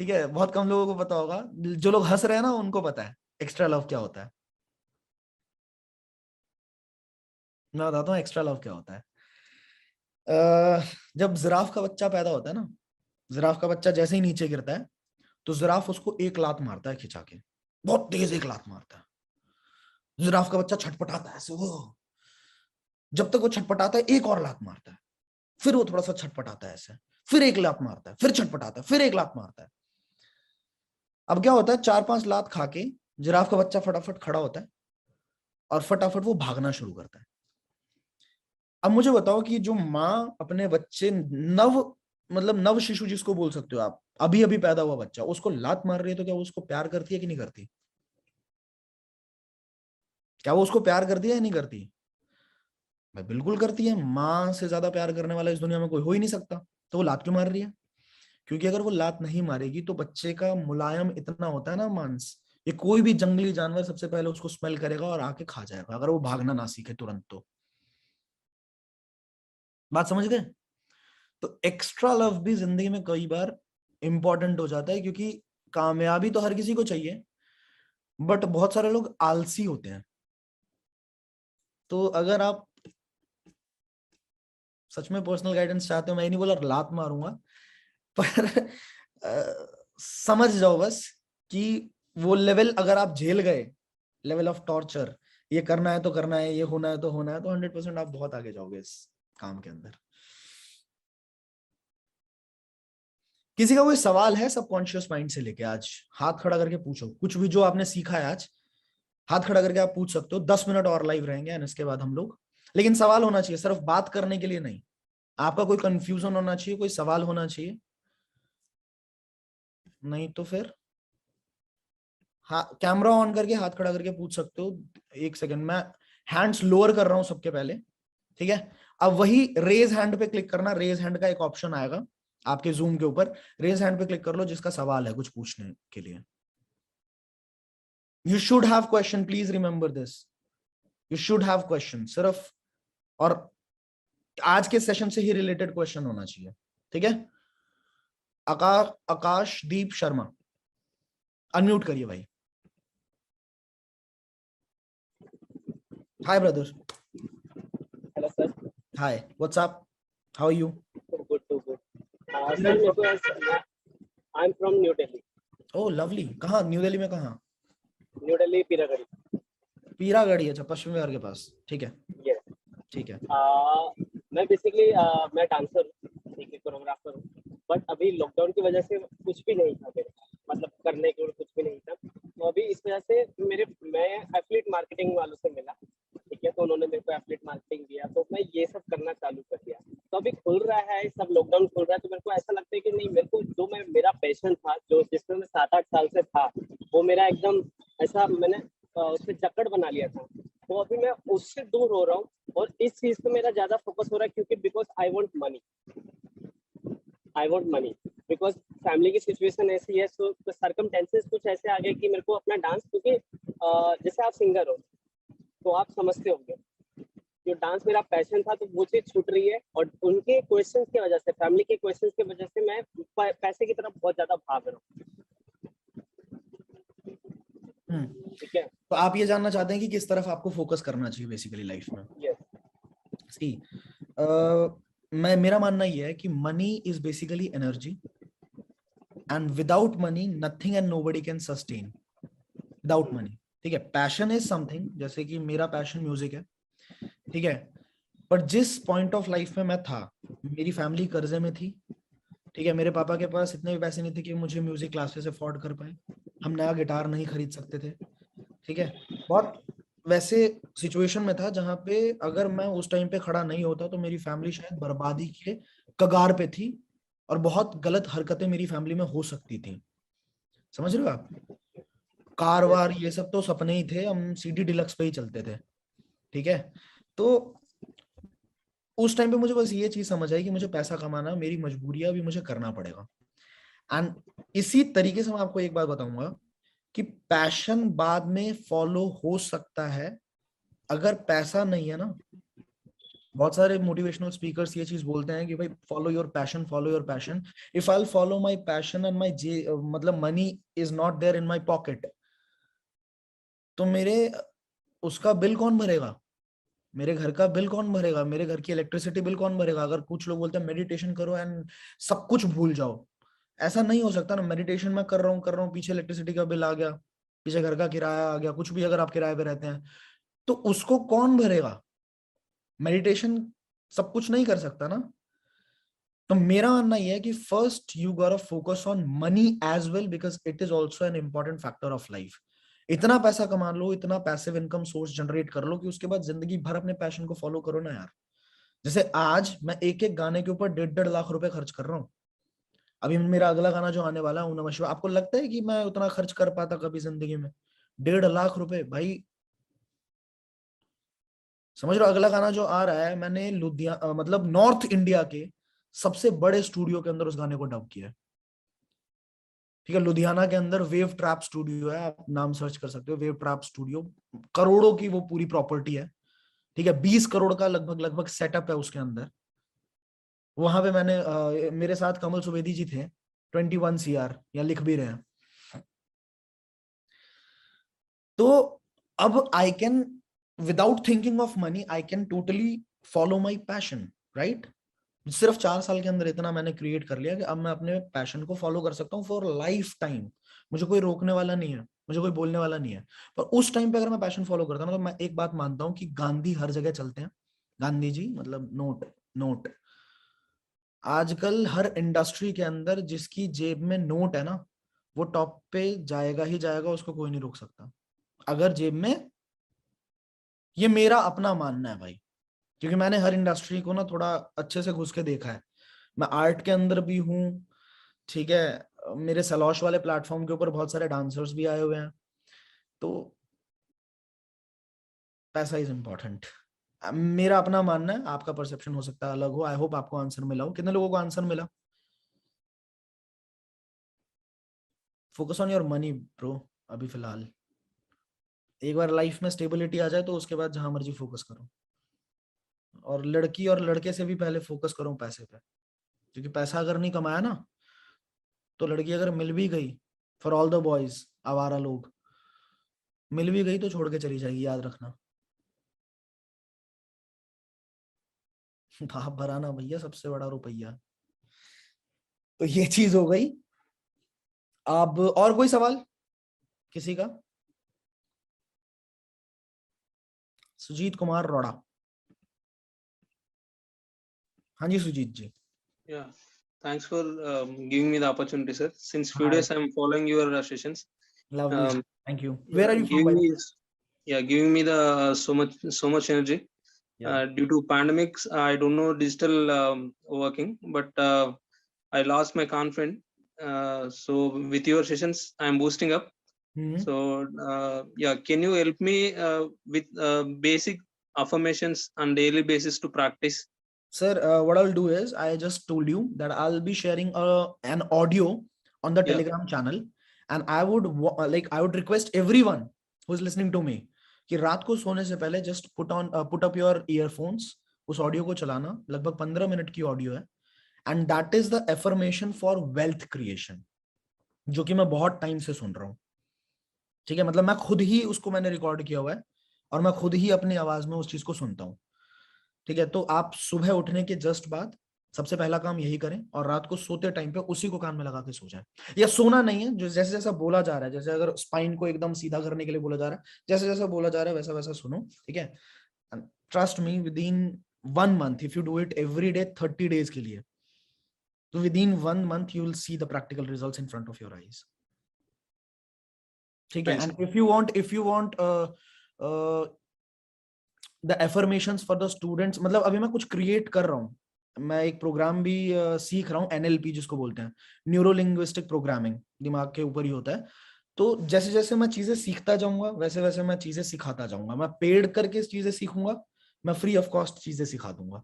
ठीक है, बहुत कम लोगों को पता होगा। जो लोग हंस रहे हैं ना, उनको पता है एक्स्ट्रा लव क्या होता है। मैं बताता हूँ एक्स्ट्रा लव क्या होता है। जब जिराफ का बच्चा पैदा होता है ना, जिराफ का बच्चा जैसे ही नीचे गिरता है तो जिराफ उसको एक लात मारता है खिंचा के, बहुत तेज एक लात मारता है। जिराफ का बच्चा छटपटाता है ऐसे, वो जब तक वो छटपटाता है एक और लात मारता है, फिर वो थोड़ा सा छटपटाता है ऐसे, फिर एक लात मारता है, फिर छटपटाता है, फिर एक लात मारता है। अब क्या होता है, 4-5 लात खा के जिराफ का बच्चा फटाफट खड़ा होता है और फटाफट वो भागना शुरू करता है। अब मुझे बताओ कि जो माँ अपने बच्चे नव मतलब नव शिशु जिसको बोल सकते हो आप, अभी अभी पैदा हुआ बच्चा, उसको लात मार रही है तो क्या वो उसको प्यार करती है कि नहीं करती? क्या वो उसको प्यार करती है या नहीं करती? भाई बिल्कुल करती है। माँ से ज्यादा प्यार करने वाला इस दुनिया में कोई हो ही नहीं सकता। तो वो लात क्यों मार रही है? क्योंकि अगर वो लात नहीं मारेगी तो बच्चे का मुलायम इतना होता है ना मांस, ये कोई भी जंगली जानवर सबसे पहले उसको स्मेल करेगा और आके खा जाएगा, अगर वो भागना ना सीखे तुरंत तो। बात समझ गए? तो एक्स्ट्रा लव भी जिंदगी में कई बार इंपॉर्टेंट हो जाता है, क्योंकि कामयाबी तो हर किसी को चाहिए, बट बहुत सारे लोग आलसी होते हैं। तो अगर आप सच में पर्सनल गाइडेंस चाहते हो, मैं नहीं बोला लात मारूंगा, पर समझ जाओ बस कि वो लेवल अगर आप झेल गए, लेवल ऑफ टॉर्चर, ये करना है तो करना है, ये होना है तो होना है, तो 100% आप बहुत आगे जाओगे इस काम के अंदर। किसी का कोई सवाल है सबकॉन्शियस माइंड से लेके? आज हाथ खड़ा करके पूछो, कुछ भी जो आपने सीखा है आज, हाथ खड़ा करके आप पूछ सकते हो। 10 मिनट और लाइव रहेंगे एंड इसके बाद हम लोग, लेकिन सवाल होना चाहिए, सिर्फ बात करने के लिए नहीं। आपका कोई कंफ्यूजन होना चाहिए, कोई सवाल होना चाहिए, नहीं तो फिर हाँ, कैमरा ऑन करके हाथ खड़ा करके पूछ सकते हो। 1 सेकंड, मैं हैंड्स लोअर कर रहा हूं सबके पहले, ठीक है? अब वही रेज हैंड पे क्लिक करना, रेज हैंड का एक ऑप्शन आएगा आपके जूम के ऊपर, रेज हैंड पे क्लिक कर लो जिसका सवाल है कुछ पूछने के लिए। You should have question, please remember this, you should have question सिर्फ, और आज के सेशन से ही रिलेटेड क्वेश्चन होना चाहिए, ठीक है? आकाशदीप शर्मा, अनम्यूट करिए भाई। Hi brother. Hello sir. Hi, what's up, how are you? Good to good. Sir मेरे को I am from New Delhi. Oh lovely, कहाँ न्यू दिल्ली में कहाँ? न्यू दिल्ली पीरागढ़ी। पीरागढ़ी, अच्छा, पश्चिम विहार के पास, ठीक है। यस। ठीक है। मैं बेसिकली मैं डांसर हूँ, ठीक है, कोरियोग्राफर हूँ, बट अभी लॉकडाउन की वजह से कुछ भी नहीं था मेरे, मतलब करने के लिए कुछ भी नहीं था। तो अभी इस वजह से मैं एफिलिएट मार्केटिंग वालों से मिला, ठीक है, तो उन्होंने मेरे को एफिलिएट मार्केटिंग दिया, तो मैं ये सब करना चालू कर दिया। तो अभी खुल रहा है सब, लॉकडाउन खुल रहा है, तो मेरे को ऐसा लगता है कि नहीं, मेरे को जो मेरा पैशन था, जो जिसमें मैं 7-8 साल से था, वो मेरा एकदम ऐसा मैंने उससे जकड़ बना लिया था। तो अभी मैं उससे दूर हो रहा हूँ और इस चीज पे मेरा ज्यादा फोकस हो रहा है, क्योंकि because I want money because family की सिचुएशन ऐसी है, सो सर्कमटेंसेस कुछ ऐसे आ गए कि मेरे को अपना डांस, क्योंकि जैसे आप सिंगर हो तो आप समझते होंगे, जो डांस मेरा पैशन था, तो वो चीज छूट रही है, और उनके क्वेश्चंस की वजह से, फैमिली के क्वेश्चंस की वजह से मैं पैसे की तरफ बहुत ज्यादा भाग रहा हूँ, ठीक है। तो आप ये जानना चाहते हैं कि किस तरफ आपको फोकस करना चाहिए बेसिकली लाइफ में? यस। सी, मेरा मानना ये है कि money is basically energy, and without money nothing and nobody can sustain without money, ठीक है? पैशन इज समथिंग, जैसे कि मेरा पैशन म्यूजिक है, ठीक है, पर जिस पॉइंट ऑफ लाइफ में मैं था, मेरी फैमिली कर्जे में थी, ठीक है, मेरे पापा के पास इतने भी पैसे नहीं थे कि मुझे म्यूजिक क्लासेस अफोर्ड कर पाए, हम नया गिटार नहीं खरीद सकते थे, ठीक है, बहुत वैसे सिचुएशन में था जहां पे अगर मैं उस टाइम पे खड़ा नहीं होता तो मेरी फैमिली शायद बर्बादी के कगार पे थी, और बहुत गलत हरकतें मेरी फैमिली में हो सकती थी। समझ रहे हो आप? कार वार ये सब तो सपने ही थे, हम सीडी डिलक्स पे ही चलते थे, ठीक है? तो उस टाइम पे मुझे बस ये चीज समझ आई कि मुझे पैसा कमाना मेरी मजबूरी है, अभी मुझे करना पड़ेगा। एंड इसी तरीके से मैं आपको एक बात बताऊंगा कि पैशन बाद में फॉलो हो सकता है, अगर पैसा नहीं है ना। बहुत सारे मोटिवेशनल स्पीकर्स ये चीज बोलते हैं कि भाई follow your passion, follow your passion. If I follow my passion and my मतलब money is not there in my pocket, तो मेरे उसका बिल कौन भरेगा? मेरे घर का बिल कौन भरेगा, मेरे घर की इलेक्ट्रिसिटी बिल कौन भरेगा? अगर कुछ लोग बोलते हैं मेडिटेशन करो एंड सब कुछ भूल जाओ, ऐसा नहीं हो सकता ना। मेडिटेशन मैं कर रहा हूँ, पीछे इलेक्ट्रिसिटी का बिल आ गया, पीछे घर का किराया आ गया, कुछ भी अगर आप किराए पे रहते हैं तो उसको कौन भरेगा? मेडिटेशन सब कुछ नहीं कर सकता ना। तो मेरा मानना यह है कि first you gotta focus on money as well, because it is also an important factor of life. इतना पैसा कमा लो, इतना पैसिव इनकम सोर्स जनरेट कर लो कि उसके बाद जिंदगी भर अपने पैशन को फॉलो करो ना यार। जैसे आज मैं एक एक गाने के ऊपर 1.5 लाख रुपए खर्च कर रहा हूँ। अभी मेरा अगला गाना जो आने वाला है, ओम नमः शिवाय, आपको लगता है कि मैं उतना खर्च कर पाता कभी जिंदगी में? 1.5 लाख रुपए भाई, समझ लो। अगला गाना जो आ रहा है, मैंने लुधियाना मतलब नॉर्थ इंडिया के सबसे बड़े स्टूडियो के अंदर उस गाने को डब किया है। ठीक है, लुधियाना के अंदर वेव ट्रैप स्टूडियो है, आप नाम सर्च कर सकते हो, वेव ट्रैप स्टूडियो। करोड़ों की वो पूरी प्रॉपर्टी है। ठीक है, 20 करोड़ का लगभग लगभग सेटअप है उसके अंदर। वहां पे मैंने मेरे साथ कमल सुवेदी जी थे, 21 CR, या लिख भी रहे हैं। तो अब I can, without thinking of money, I can totally follow my passion, right? सिर्फ 4 साल के अंदर इतना मैंने क्रिएट कर लिया कि अब मैं अपने पैशन को फॉलो कर सकता हूँ फॉर लाइफ टाइम। मुझे कोई रोकने वाला नहीं है, मुझे कोई बोलने वाला नहीं है। पर उस टाइम पे अगर मैं पैशन फॉलो करता हूँ तो मैं एक बात मानता हूँ कि गांधी हर जगह चलते हैं। गांधी जी मतलब नोट, नोट। आजकल हर इंडस्ट्री के अंदर जिसकी जेब में नोट है ना, वो टॉप पे जाएगा ही जाएगा, उसको कोई नहीं रोक सकता अगर जेब में। ये मेरा अपना मानना है भाई, क्योंकि मैंने हर इंडस्ट्री को ना थोड़ा अच्छे से घुस के देखा है। मैं आर्ट के अंदर भी हूँ, ठीक है, मेरे सलॉश वाले प्लेटफॉर्म के ऊपर बहुत सारे डांसर्स भी आए हुए हैं। तो पैसा इज इम्पोर्टेंट, मेरा अपना मानना है। आपका परसेप्शन हो सकता है अलग हो। आई होप आपको आंसर मिला हो। कितने लोगों को आंसर मिला? Focus on your money bro. अभी फिलहाल एक बार लाइफ में स्टेबिलिटी आ जाए तो उसके बाद जहां मर्जी फोकस करो। और लड़की और लड़के से भी पहले फोकस करो पैसे पे, क्योंकि पैसा अगर नहीं कमाया ना, तो लड़की अगर मिल भी गई, फॉर ऑल द बॉयज, आवारा लोग, मिल भी गई तो छोड़ के चली जाएगी, याद रखना। भाप भराना भैया सबसे बड़ा रुपया। तो ये चीज हो गई। अब और कोई सवाल किसी का? सुजीत कुमार रोड़ा। हाँ जी सुजीत जी। Yeah, thanks for giving me the opportunity, sir. Since few हाँ, days I'm following your sessions. Lovely, Um, thank you. Where are you from? giving me, giving me the so much energy. Yeah. Due to pandemics, I don't know digital working, but I lost my confidence. So with your sessions, I'm boosting up. So yeah, can you help me with basic affirmations on daily basis to practice? Sir, what I'll do is, I just told you that I'll be sharing an audio on the Yeah. Telegram channel, and I would I would request everyone who's listening to me कि रात को सोने से पहले just put up your earphones, उस audio को चलाना। लगभग 15 मिनट की ऑडियो है, and that is the affirmation for wealth creation, जो कि मैं बहुत टाइम से सुन रहा हूँ। ठीक है, मतलब मैं खुद ही उसको मैंने रिकॉर्ड किया हुआ है और मैं खुद ही अपनी आवाज में उस चीज को सुनता हूँ। ठीक है, तो आप सुबह उठने के जस्ट बाद सबसे पहला काम यही करें, और रात को सोते टाइम पे उसी को कान में लगा के सो जाए। या सोना नहीं है, जो जैसे जैसा बोला जा रहा है, जैसे अगर स्पाइन को एकदम सीधा करने के लिए बोला जा रहा है, जैसे जैसा बोला जा रहा है वैसा वैसा सुनो। ठीक है, trust me, with in 1 month, if you do it every day 30 days के लिए, तो with in 1 month you will see the practical results in front of your eyes. ठीक है, and if you want the affirmations for the students, मतलब अभी मैं कुछ create कर रहा हूँ, मैं एक प्रोग्राम भी सीख रहा हूँ, NLP जिसको बोलते हैं, न्यूरो लिंग्विस्टिक प्रोग्रामिंग, दिमाग के ऊपर ही होता है। तो जैसे जैसे मैं चीजें सीखता जाऊंगा वैसे वैसे मैं चीजें सिखाता जाऊंगा। मैं पेड करके चीजें सीखूंगा, मैं फ्री ऑफ कॉस्ट चीजें सिखा दूंगा।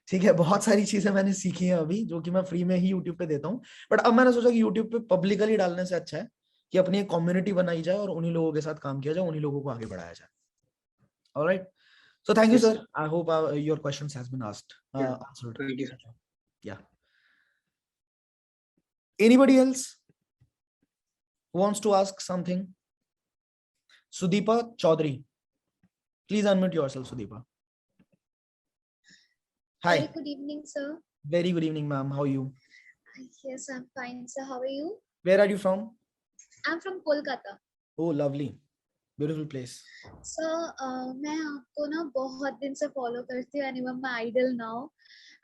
ठीक है, बहुत सारी चीजें मैंने सीखी हैं अभी जो कि मैं फ्री में ही यूट्यूब पे देता हूँ। बट अब मैंने सोचा कि यूट्यूब पे पब्लिकली डालने से अच्छा है कि अपनी एक कम्युनिटी बनाई जाए और उन्हीं लोगों के साथ काम किया जाए, उन्हीं लोगों को आगे बढ़ाया जाए। Alright, so thank you Yes, sir, sir. I hope your questions has been asked, Yeah. answered. Thank you. Yeah, anybody else who wants to ask something? Sudeepa Chaudhary, please unmute yourself, Sudeepa. Hi. Very good evening, sir. Very good evening, ma'am. How are you? Yes, I'm fine, sir. How are you? Where are you from? I'm from Kolkata. Oh, lovely. Beautiful place. Sir, मैं आपको ना बहुत दिन से follow करती हूँ, and you are my idol now.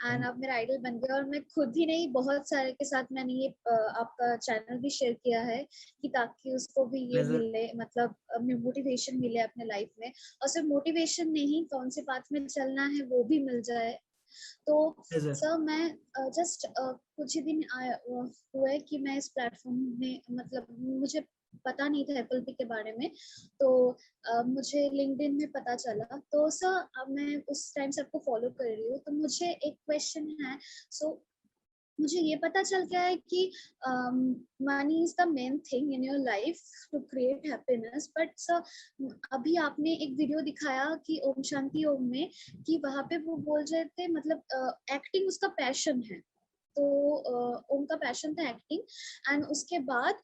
And आप मेरा आइडल बन गए, और मैं खुद ही नहीं, बहुत सारे के साथ मैंने ये आपका चैनल भी शेयर किया है कि ताकि उसको भी ये Pleasure. मिले, मतलब मोटिवेशन मिले अपने लाइफ में, और सिर्फ मोटिवेशन नहीं, कौन से पाथ में चलना है वो भी मिल जाए. तो Pleasure. सर मैं जस्ट कुछ ही दिन हुए कि मैं इस प्लेटफॉर्म में, मतलब मुझे पता नहीं था एप्पल पे के बारे में, तो मुझे लिंक्डइन में पता चला. तो सर अब मैं उस टाइम से आपको फॉलो कर रही हूँ, तो मुझे एक क्वेश्चन है. सो मुझे ये पता चल गया है कि money is the main thing in your life to create happiness, but sir अभी आपने एक वीडियो दिखाया कि ओम शांति ओम में, कि वहाँ पे वो बोल रहे थे, मतलब एक्टिंग उसका पैशन है. तो ओम का पैशन था एक्टिंग, एंड उसके बाद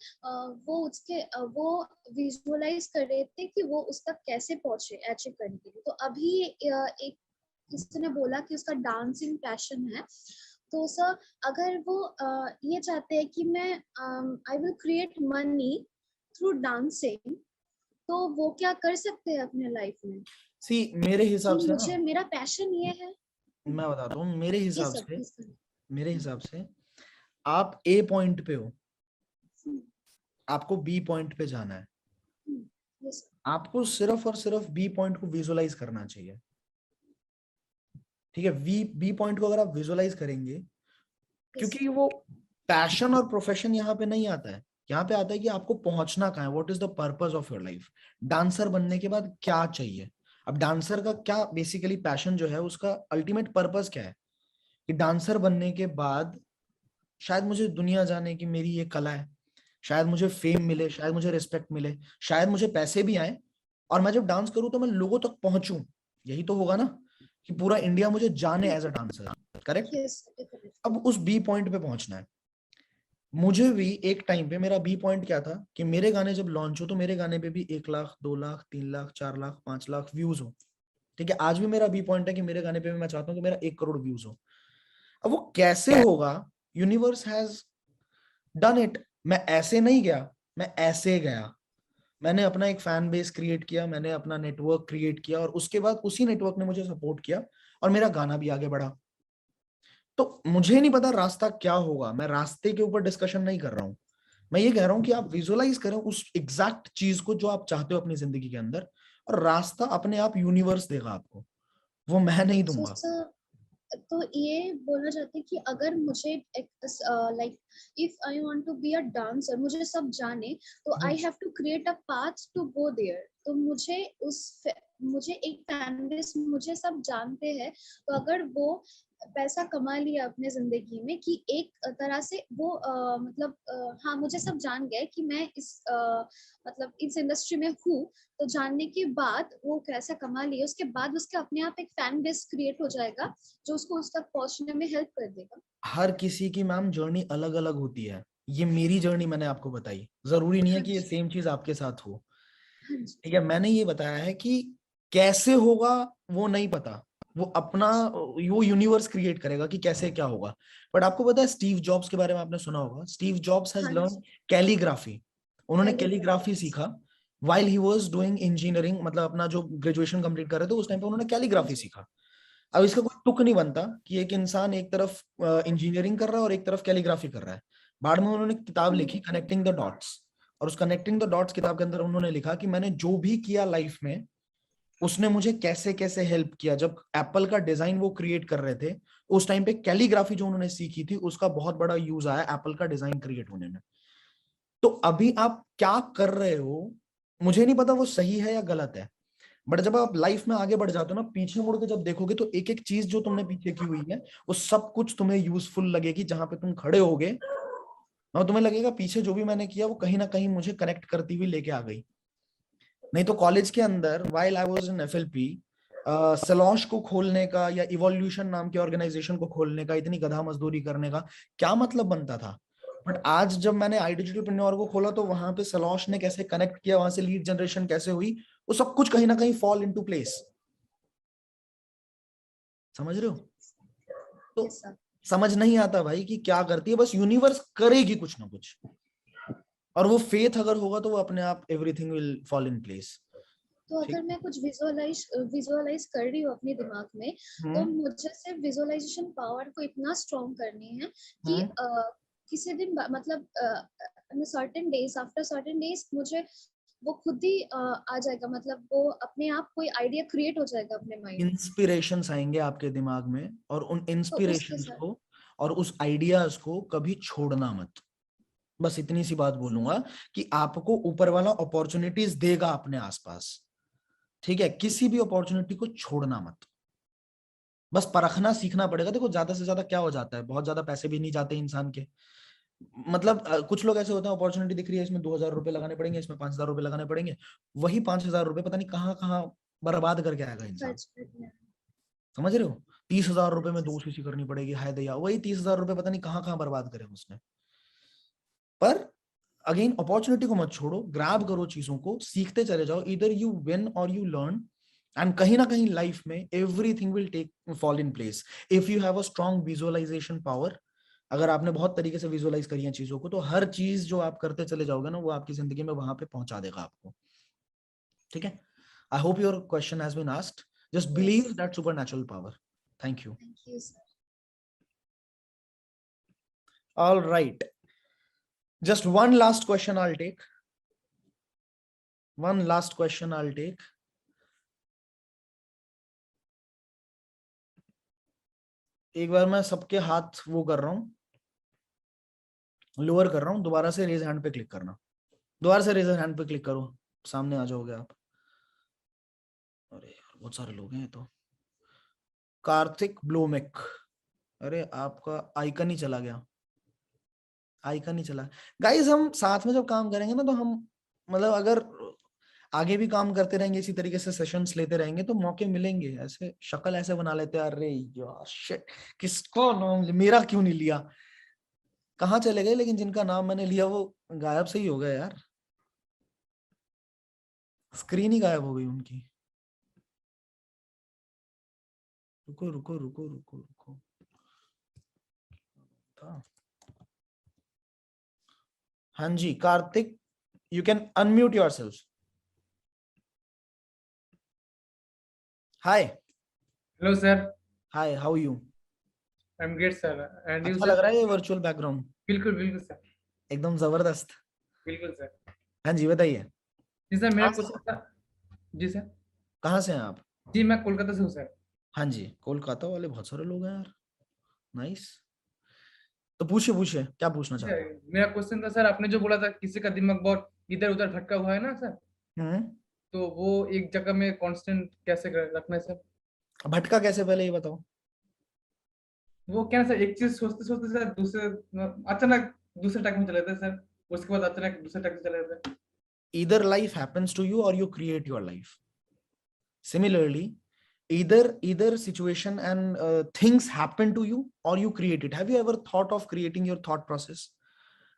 वो विजुअलाइज कर रहे थे कि वो उस तक कैसे पहुंचे अचीव करने के लिए. तो अभी एक किसी ने बोला कि उसका डांसिंग पैशन है. तो सर अगर वो ये चाहते हैं कि मैं I will create money through dancing, तो वो क्या कर सकते हैं अपने लाइफ में? See, मेरे हिसाब कि से मुझे ना, मेरा पैशन ये है. मैं बताता हूँ. मेरे जी हिसाब सर, से, प्लीज सर. मेरे हिसाब से आप ए पॉइंट पे हो, आपको बी पॉइंट पे जाना है. यस आपको सिर्फ और सिर्फ बी पॉइंट को विजुअलाइज करना चाहिए. ठीक है. बी पॉइंट को अगर आप विजुअलाइज करेंगे, क्योंकि वो पैशन और प्रोफेशन यहाँ पे नहीं आता है. यहाँ पे आता है कि आपको पहुंचना कहाँ है. What is the purpose of your life. Dancer बनने के बाद क्या चाहिए. अब डांसर का क्या बेसिकली पैशन जो है, उसका अल्टीमेट पर्पस क्या है कि डांसर बनने के बाद शायद मुझे दुनिया जाने की मेरी ये कला है, शायद मुझे फेम मिले, शायद मुझे रिस्पेक्ट मिले, शायद मुझे पैसे भी आए, और मैं जब डांस करूं तो मैं लोगों तक पहुंचूं. यही तो होगा ना, कि पूरा इंडिया मुझे जाने as a dancer. Correct. Yes. अब उस बी पॉइंट पे पहुंचना है. मुझे भी एक टाइम पे मेरा बी पॉइंट क्या था कि मेरे गाने जब लॉन्च हो तो मेरे गाने पे भी 1 लाख, 2 लाख, 3 लाख, 4 लाख, 5 लाख व्यूज हो. ठीक है. आज भी मेरा बी पॉइंट है कि मेरे गाने पे भी मैं चाहता हूँ कि मेरा 1 करोड़ व्यूज हो. अब वो कैसे होगा? Universe has done it. मैं ऐसे नहीं गया, मैं ऐसे गया. मैंने अपना एक फैन बेस क्रिएट किया, मैंने अपना नेटवर्क क्रिएट किया, और उसके बाद उसी नेटवर्क ने मुझे सपोर्ट किया और मेरा गाना भी आगे बढ़ा. तो मुझे नहीं पता रास्ता क्या होगा. मैं रास्ते के ऊपर डिस्कशन नहीं कर रहा हूं. मैं ये कह रहा हूं कि आप विजुअलाइज करें उस एग्जैक्ट चीज को जो आप चाहते हो अपनी जिंदगी के अंदर, और रास्ता अपने आप यूनिवर्स देगा आपको. वो मैं नहीं सो दूंगा. सर, तो ये बोलना चाहती हूँ कि अगर मुझे like if I want to be a dancer, मुझे सब जाने, तो I have to create a path to go there. तो मुझे एक फैन बेस, मुझे सब जानते हैं, तो अगर वो पैसा कमा लिया अपने जिंदगी में, कि एक तरह से वो मतलब हाँ, मुझे सब जान गए कि मैं मतलब इस इंडस्ट्री में हूँ, तो जानने के बाद वो पैसा कमा लिया, उसके बाद उसके अपने आप एक फैन बेस क्रिएट हो जाएगा जो उसको उस तक पहुंचने में हेल्प कर देगा. हर किसी की मैम जर्नी अलग अलग होती है. ये मेरी जर्नी मैंने आपको बताई. जरूरी नहीं है कि ये सेम चीज आपके साथ हो. हाँ जी. ठीक है. मैंने ये बताया है कि कैसे होगा वो नहीं पता. वो अपना, वो यूनिवर्स क्रिएट करेगा कि कैसे क्या होगा. बट आपको पता है स्टीव जॉब्स के बारे में आपने सुना होगा. स्टीव जॉब्स हैज हाँ लर्न जी. कैलीग्राफी. उन्होंने Calligraphy. कैलीग्राफी सीखा while he was doing engineering. मतलब अपना जो ग्रेजुएशन कंप्लीट कर रहे थे उस टाइम पे उन्होंने कैलीग्राफी सीखा. अब इसका कोई तुक नहीं बनता कि एक इंसान एक तरफ इंजीनियरिंग कर रहा है और एक तरफ कैलीग्राफी कर रहा है. बाद में उन्होंने किताब लिखी कनेक्टिंग द डॉट्स, और उस कनेक्टिंग द डॉट्स किताब के अंदर उन्होंने लिखा कि मैंने जो भी किया लाइफ में उसने मुझे कैसे कैसे हेल्प किया. जब एप्पल का डिजाइन वो क्रिएट कर रहे थे उस टाइम पे कैलीग्राफी जो उन्होंने सीखी थी उसका बहुत बड़ा यूज आया एप्पल का डिजाइन क्रिएट होने में. तो अभी आप क्या कर रहे हो मुझे नहीं पता वो सही है या गलत है, बट जब आप लाइफ में आगे बढ़ जाते हो ना, पीछे मुड़ के जब देखोगे तो एक एक चीज जो तुमने पीछे की हुई है वो सब कुछ तुम्हें यूजफुल लगेगी. जहां पे तुम खड़े होगे और तुम्हें लगेगा पीछे जो भी मैंने किया वो कहीं ना कहीं मुझे कनेक्ट करती हुई लेके आ गई. नहीं तो कॉलेज के अंदर while I was in FLP, सलॉश को खोलने का या इवोल्यूशन नाम के ऑर्गेनाइजेशन को खोलने का, इतनी गधा मजदूरी करने का क्या मतलब बनता था. बट आज जब मैंने आई डिजिटलप्रेन्योर को खोला तो वहां पे सलॉश ने कैसे कनेक्ट किया, वहां से लीड जनरेशन कैसे हुई, वो सब कुछ कहीं ना कहीं फॉल इनटू प्लेस. समझ रहे हो. तो Yes, sir. समझ नहीं आता भाई कि क्या करती है, बस यूनिवर्स करेगी कुछ ना कुछ, और वो फेथ अगर होगा तो वो अपने आप everything will fall in place. तो ठीक। अगर मैं कुछ विजुअलाइज कर रही हूँ अपने दिमाग में, तो मुझे सिर्फ विजुअलाइजेशन पावर को इतना स्ट्रॉन्ग करनी है कि किसी दिन मतलब certain days, after certain days मुझे वो खुद ही आ जाएगा, मतलब वो अपने आप कोई आइडिया क्रिएट हो जाएगा अपने माइंड में। इंस्पिरेशंस आएंगे आपके दिमाग में, और उन तो उसके इंस्पिरेशंस साथ को और उस आइडियाज को कभी छोड़ना मत। बस इतनी सी बात बोलूंगा कि आपको ऊपर वाला अपॉर्चुनिटीज देगा अपने आसपास, ठीक है, किसी भी अपॉर्चुनिटी को छोड़ना मत, बस परखना सीखना पड़ेगा। देखो ज्यादा से ज्यादा क्या हो जाता है, बहुत ज्यादा पैसे भी नहीं जाते इंसान के, मतलब कुछ लोग ऐसे होते हैं, अपॉर्चुनिटी दिख रही है, इसमें 2000 रुपए लगाने पड़ेंगे, इसमें 5000 रुपए लगाने पड़ेंगे, वही 5000 रुपए पता नहीं कहाँ कहाँ बर्बाद करके आएगा इंसान। खर्च करना है। समझ रहे हो, 30,000 रुपए में 2 सीसी करनी पड़ेगी, हाय दया, वही 30,000 रुपए पता नहीं कहाँ कहाँ बर्बाद करे उसने। पर अगेन अपॉर्चुनिटी को मत छोड़ो, ग्रैब करो चीजों को, सीखते चले जाओ, इधर यू विन और यू लर्न, एंड कहीं ना कहीं लाइफ में everything will take fall in place if you have a strong visualisation power. अगर आपने बहुत तरीके से विजुअलाइज करी है चीजों को, तो हर चीज जो आप करते चले जाओगे ना, वो आपकी जिंदगी में वहां पे पहुंचा देगा आपको। ठीक है, I hope your question has been asked, just believe that supernatural power. Thank you. Thank you, sir. All right, just one last question I'll take. One last question I'll take. एक बार मैं सबके हाथ वो कर रहा हूं, लोअर कर रहा हूं, दोबारा से रेज हैंड पे क्लिक करना, दोबारा से रेज हैंड पे क्लिक करो, सामने आ जाओगे आप। अरे यार बहुत सारे लोग हैं ये तो। कार्तिक ब्लोमेक, अरे आपका आइकन ही चला गया, आइकन ही चला। गाइस हम साथ में जब काम करेंगे ना, तो हम मतलब अगर आगे भी काम करते रहेंगे, इसी तरीके से सेशंस लेते रहेंगे, तो मौके मिलेंगे। ऐसे शक्ल ऐसे बना लेते हैं, अरे यार शिट, किसको नाम मेरा क्यों नहीं लिया, कहाँ चले गए, लेकिन जिनका नाम मैंने लिया वो गायब से ही हो गए यार, स्क्रीन ही गायब हो गई उनकी। रुको रुको रुको रुको रुको था। हाँ जी Kartik, you can unmute yourself. Hi. Hello sir. Hi, how you? I am great sir, and you अच्छा सर? लग रहा है ये वर्चुअल बैकग्राउंड, बिल्कुल बिल्कुल सर, एकदम जबरदस्त। बिल्कुल सर। हाँ जी बताइए। जी सर, मेरा कहाँ से क्वेश्चन था। जी सर। कहाँ से हैं आप? जी मैं कोलकाता से हूँ सर। हाँ जी, कोलकाता वाले बहुत सारे लोग हैं यार, नाइस। तो पूछिए पूछिए, क्या पूछना जी चाहते सर, मेरा क्वेश्चन था सर, आपने जो बोला था किसी का दिमाग बहुत इधर उधर भटका हुआ है ना सर, हैं? तो वो एक जगह में कांस्टेंट कैसे रखना है सर? भटका कैसे, पहले ये बताओ। वो क्या है सर, एक चीज सोचते सोचते सर दूसरे अचानक दूसरे ट्रैक में चले जाते हैं सर, उसके बाद अचानक दूसरे ट्रैक में चले जाते हैं। Either life happens to you or you create your life. Similarly, either situation and things happen to you or you create it. Have you ever thought of creating your thought process?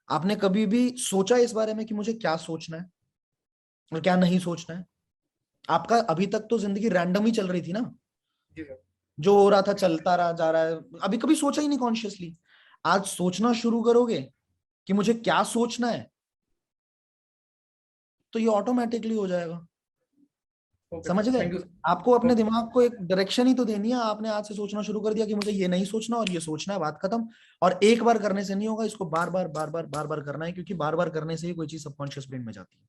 आपने कभी भी सोचा इस बारे में कि मुझे क्या सोचना है और क्या नहीं सोचना है? आपका अभी तक तो जिंदगी रैंडम ही चल रही थी ना, जी सर। जो हो रहा था चलता रहा जा रहा है, अभी कभी सोचा ही नहीं कॉन्शियसली। आज सोचना शुरू करोगे कि मुझे क्या सोचना है, तो ये ऑटोमेटिकली हो जाएगा। ओके समझ सर, गए? Thank you. आपको अपने ओके दिमाग को एक डायरेक्शन ही तो देनी है। आपने आज से सोचना शुरू कर दिया कि मुझे ये नहीं सोचना और ये सोचना है, बात खत्म। और एक बार करने से नहीं होगा, इसको बार बार बार बार बार बार करना है, क्योंकि बार बार करने से ही कोई चीज सबकॉन्शियस ब्रेन में जाती है।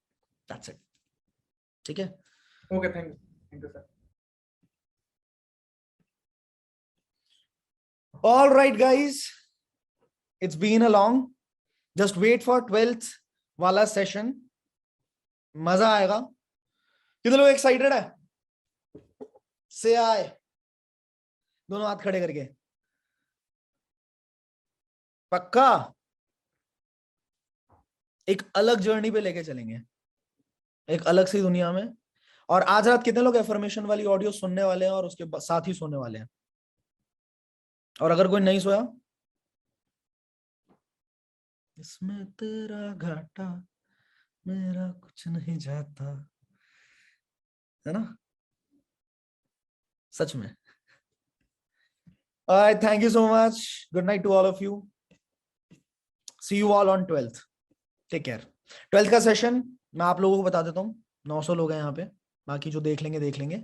That's it. ठीक है, okay, thank you sir. All right guys, it's been a long, just wait for 12th वाला सेशन, मजा आएगा। कितने लोग एक्साइटेड है? से आए, दोनों हाथ खड़े करके। पक्का एक अलग जर्नी पे लेके चलेंगे, एक अलग सी दुनिया में। और आज रात कितने लोग एफर्मेशन वाली ऑडियो सुनने वाले हैं और उसके साथ ही सोने वाले हैं? और अगर कोई नहीं सोया, इसमें तेरा घाटा मेरा कुछ नहीं जाता, है ना? सच में Alright, thank you so much. Good night to all of you. See you all on 12th. Take care. 12th का सेशन मैं आप लोगों को बता देता हूँ. 900 लोग हैं यहाँ पे, बाकी जो देख लेंगे.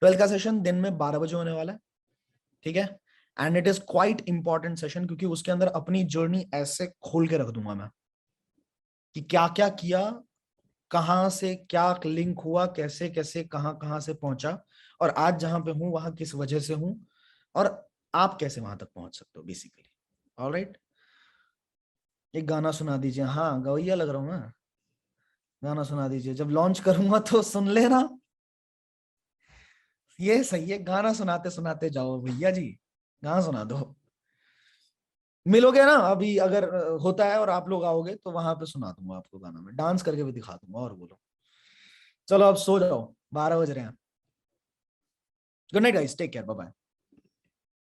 12th का सेशन दिन में 12 बजे होने वाला है, ठीक है. And it is quite important session, क्योंकि उसके अंदर अपनी जर्नी ऐसे खोल के रख दूंगा मैं कि क्या क्या किया, कहां से क्या लिंक हुआ, कैसे कैसे कहां से पहुंचा, और आज जहां पे हूं वहां किस वजह से हूं, और आप कैसे वहां तक पहुंच सकते हो बेसिकली. ऑलराइट, एक गाना सुना दीजिए. हाँ, गवैया लग रहा हूं मैं. गाना सुना दीजिए, जब लॉन्च करूंगा तो सुन लेना. ये सही है, गाना सुनाते सुनाते जाओ भैया जी, गाना सुना दो. मिलोगे ना अभी, अगर होता है और आप लोग आओगे तो वहां पे सुना दूंगा आपको गाना, में डांस करके भी दिखा दूंगा. और बोलो, चलो अब सो जाओ, 12 बज रहे हैं. Good night guys, take care, bye bye.